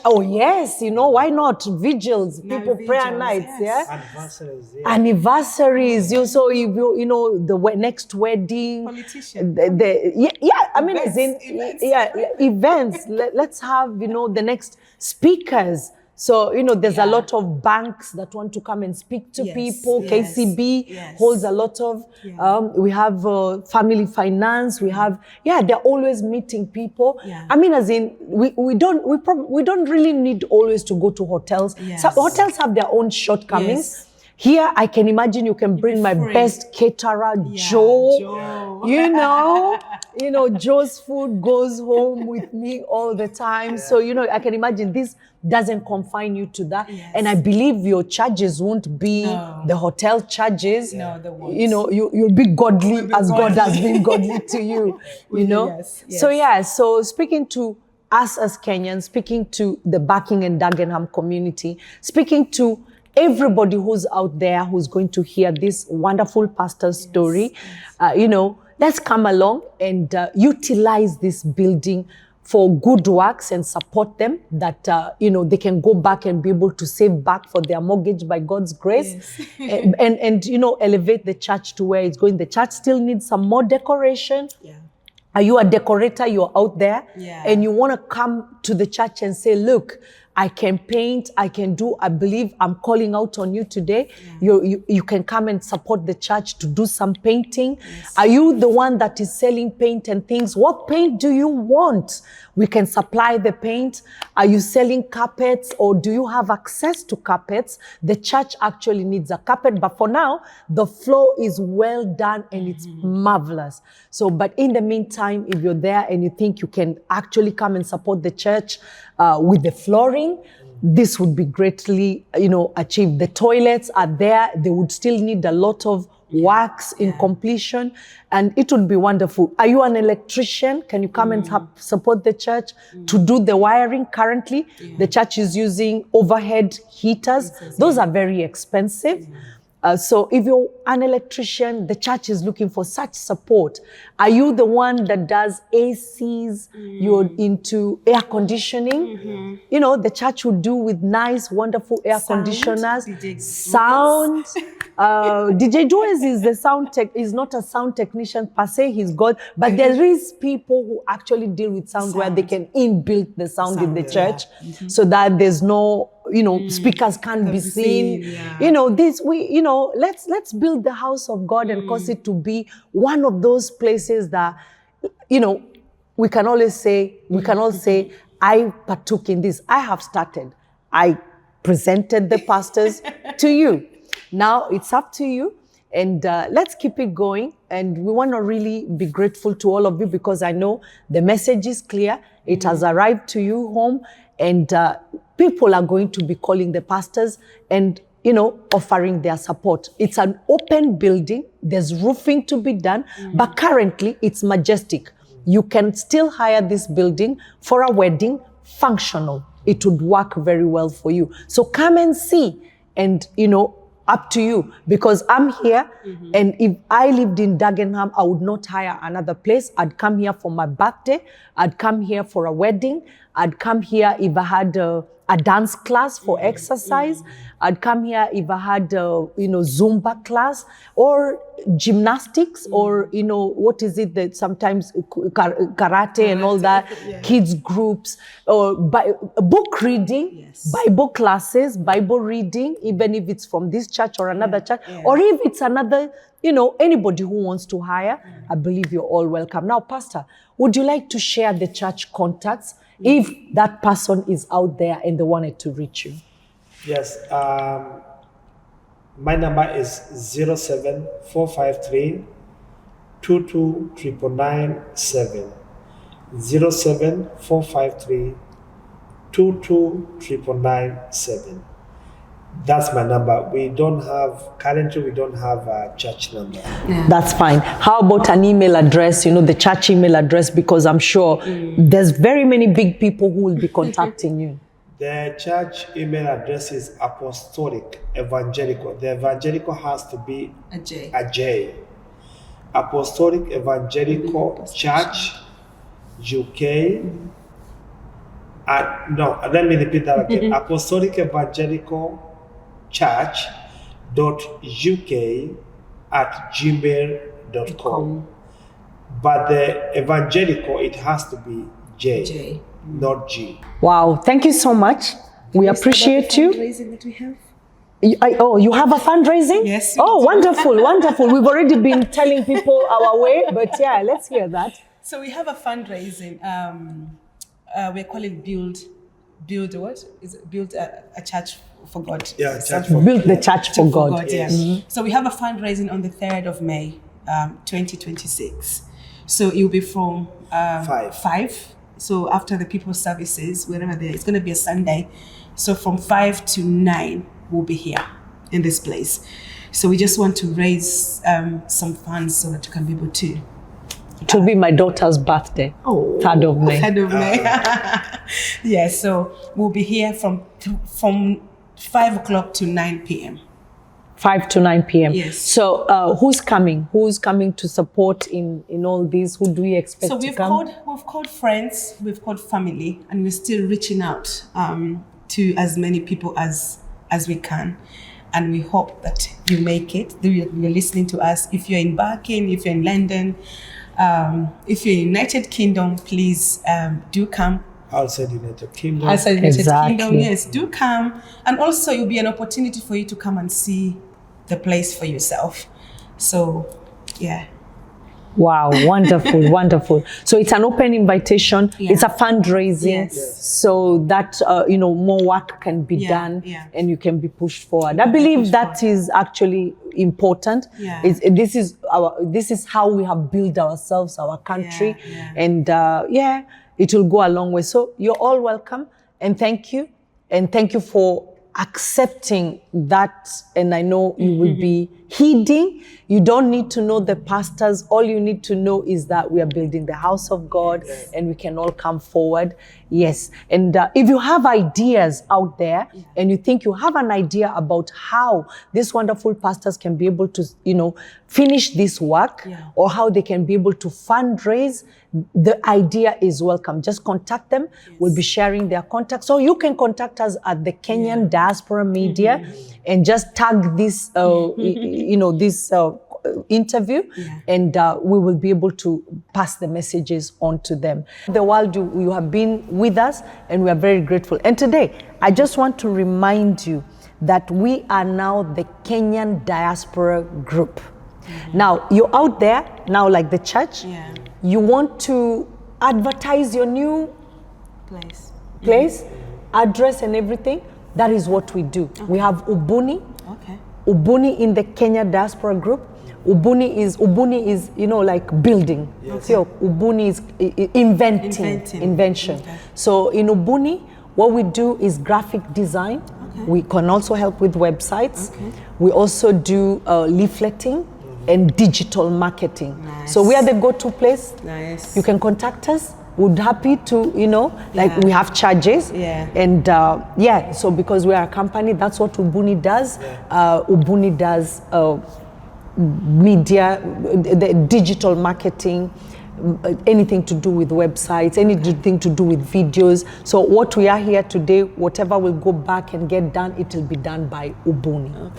Oh yes, why not? Vigils, prayer nights, Anniversaries, Anniversaries. The next wedding. Politician. Events. Let's have, the next speakers. So, there's a lot of banks that want to come and speak to people. KCB holds a lot of, we have family finance. We have, they're always meeting people. Yeah. I mean, as in, we don't really need always to go to hotels. Yes. So hotels have their own shortcomings. Yes. Here, I can imagine you can bring my best caterer, Joe. Joe's food goes home with me all the time. Yeah. So, I can imagine this doesn't confine you to that. Yes. And I believe your charges won't be the hotel charges. No, they won't. You'll be godly as God has been godly to you, Yes. So speaking to us as Kenyans, speaking to the Barking and Dagenham community, speaking to everybody who's out there who's going to hear this wonderful pastor's story, let's come along and utilize this building for good works and support them that, they can go back and be able to save back for their mortgage by God's grace. Yes. and elevate the church to where it's going. The church still needs some more decoration. Yeah. Are you a decorator? You're out there and you want to come to the church and say, look, I can paint, I can do, I believe I'm calling out on you today. Yeah. You can come and support the church to do some painting. Yes. Are you the one that is selling paint and things? What paint do you want? We can supply the paint. Are you selling carpets or do you have access to carpets? The church actually needs a carpet, but for now, the floor is well done and it's marvelous. So, but in the meantime, if you're there and you think you can actually come and support the church with the flooring, this would be greatly, achieved. The toilets are there. They would still need a lot of works in completion, and it would be wonderful. Are you an electrician? Can you come and support the church to do the wiring? Currently, the church is using overhead heaters. Those are very expensive. So if you're an electrician, the church is looking for such support. Are you the one that does ACs? You're into air conditioning? You know, the church would do with nice, wonderful air conditioners. Sound. DJ Joyce is the is not a sound technician per se, he's God, but there is people who actually deal with sound where they can inbuild the sound in the church so that there's no, you know, speakers can't be seen. You know, let's build the house of God and cause it to be one of those places that, you know, we can all say, I partook in this. I have started. I presented the pastors to you. Now it's up to you, and let's keep it going. And we want to really be grateful to all of you, because I know the message is clear. It has arrived to you home, and people are going to be calling the pastors and, you know, offering their support. It's an open building. There's roofing to be done, but currently it's majestic. You can still hire this building for a wedding, functional. It would work very well for you. So come and see, and, you know, up to you, because I'm here, and if I lived in Dagenham, I would not hire another place. I'd come here for my birthday. I'd come here for a wedding. I'd come here if I had a dance class for exercise. I'd come here if I had Zumba class or gymnastics or, you know, what is it that sometimes karate and all that, kids groups, or book reading, Bible classes, Bible reading, even if it's from this church or another church, or if it's another, you know, anybody who wants to hire, I believe you're all welcome. Now, Pastor, would you like to share the church contacts if that person is out there and they wanted to reach you? Yes. My number is 07453 22997. 07453 22997. That's my number. Currently we don't have a church number. That's fine. How about an email address, you know, the church email address, because I'm sure there's very many big people who will be contacting you. The church email address is Apostolic Evangelical. The evangelical has to be a J. Apostolic Evangelical Church UK. Let me repeat that again. Apostolic Evangelical Church.uk@gmail.com. But the evangelical, it has to be J. Not G. Wow, thank you so much. We appreciate you. That we have? You have a fundraising? Yes. Oh, wonderful, wonderful. We've already been telling people our way, but yeah, let's hear that. So we have a fundraising. We're calling Build what? Is it Build a Church for God? Yeah, Build the Church for God. Yes. So we have a fundraising on the 3rd of May, 2026. So it will be from 5. So after the people's services, wherever there, it's going to be a Sunday. So from 5 to 9, we'll be here in this place. So we just want to raise some funds so that you can be able to. It will be my daughter's birthday. 3rd of May. 3rd of May. Yeah, so we'll be here from 5 o'clock to 9 p.m. 5 to 9 p.m. Yes. So who's coming? Who's coming to support in all this? Who do we expect to come? So we've called friends, we've called family, and we're still reaching out to as many people as we can. And we hope that you make it. You're listening to us. If you're in Barking, if you're in London, if you're in United Kingdom, please do come. Outside United Kingdom. Outside United Kingdom, yes, do come. And also it'll be an opportunity for you to come and see the place for yourself. So, yeah. Wow, wonderful, wonderful. So it's an open invitation. Yeah. It's a fundraising, so that more work can be done, and you can be pushed forward. I believe that is actually important. Yeah. This is how we have built ourselves, our country, and it will go a long way. So you're all welcome, and thank you for accepting that, and I know you will be heeding. You don't need to know the pastors. All you need to know is that we are building the house of God, and we can all come forward. Yes. And if you have ideas out there, and you think you have an idea about how these wonderful pastors can be able to, finish this work, or how they can be able to fundraise, the idea is welcome. Just contact them. We'll be sharing their contacts. So you can contact us at the Kenyan Diaspora Media and just tag this, this interview, and we will be able to pass the messages on to them. The world, you have been with us, and we are very grateful. And today, I just want to remind you that we are now the Kenyan Diaspora Group. Now, you're out there, now like the church, you want to advertise your new place, address and everything. That is what we do. We have Ubuni. Ubuni in the Kenya Diaspora Group. Ubuni is like building. So Ubuni is invention. So in Ubuni, what we do is graphic design. We can also help with websites. We also do leafleting and digital marketing. So we are the go-to place. You can contact us. We're happy to, we have charges. And so because we are a company, that's what Ubuni does. Ubuni does media, the digital marketing, anything to do with websites, anything to do with videos. So what we are here today, whatever will go back and get done, it will be done by Ubuni.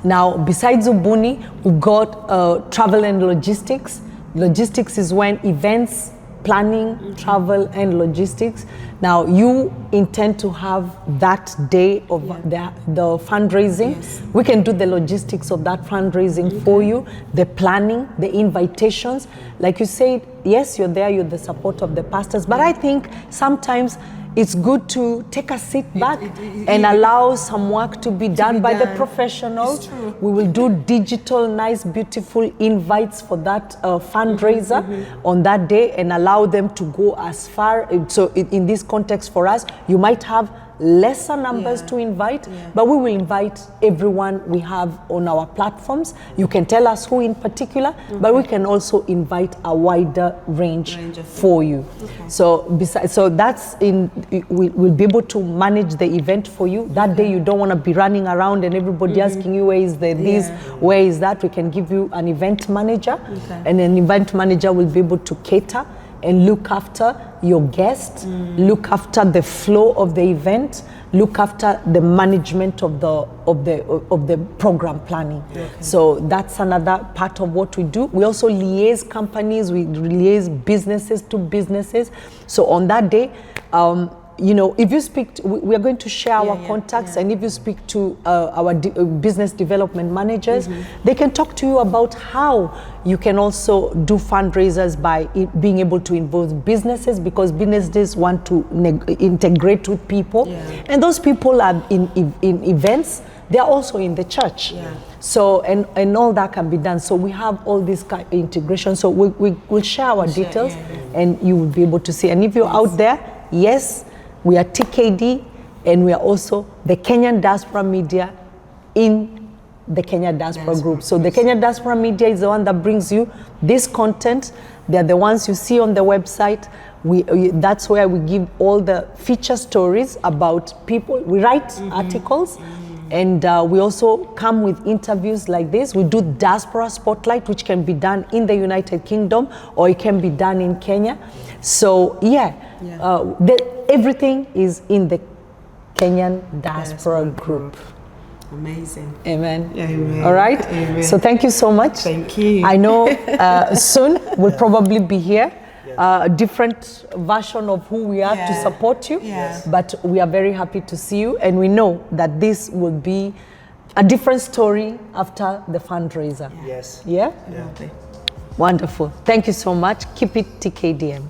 Now, besides Ubuni, we've got travel and logistics. Logistics is when events, planning, travel, and logistics. Now, you intend to have that day of the fundraising. We can do the logistics of that fundraising for you, the planning, the invitations. Like you said, yes, you're there, you're the support of the pastors, but I think sometimes it's good to take a seat back and allow some work to be done by the professionals. We will do digital, nice, beautiful invites for that fundraiser on that day and allow them to go as far. So in this context for us, you might have lesser numbers to invite, but we will invite everyone we have on our platforms. You can tell us who in particular, but we can also invite a wider range for you. So that's we'll be able to manage the event for you. That day you don't want to be running around and everybody asking you where is this, where is that. We can give you an event manager, and an event manager will be able to cater and look after your guests, look after the flow of the event, look after the management of the program planning. So that's another part of what we do. We also liaise companies, we liaise businesses to businesses. So on that day, if you speak to, we are going to share our contacts, and if you speak to our business development managers, they can talk to you about how you can also do fundraisers by being able to involve businesses, because businesses want to integrate with people, and those people are in events. They are also in the church. So, and all that can be done. So we have all this integration. So we'll share our details, and you will be able to see. And if you're out there, yes, we are TKD, and we are also the Kenyan Diaspora Media in the Kenya Diaspora Group. So the Kenya Diaspora Media is the one that brings you this content. They're the ones you see on the website. That's where we give all the feature stories about people. We write articles, and we also come with interviews like this. We do Diaspora Spotlight, which can be done in the United Kingdom, or it can be done in Kenya. So everything is in the Kenyan Diaspora Group. Amazing. Amen. Amen. All right. Amen. So thank you so much. Thank you. I know soon we'll probably be here. A different version of who we are to support you. But we are very happy to see you, and we know that this will be a different story after the fundraiser. Yes. Yeah? Wonderful. Thank you so much. Keep it TKDM.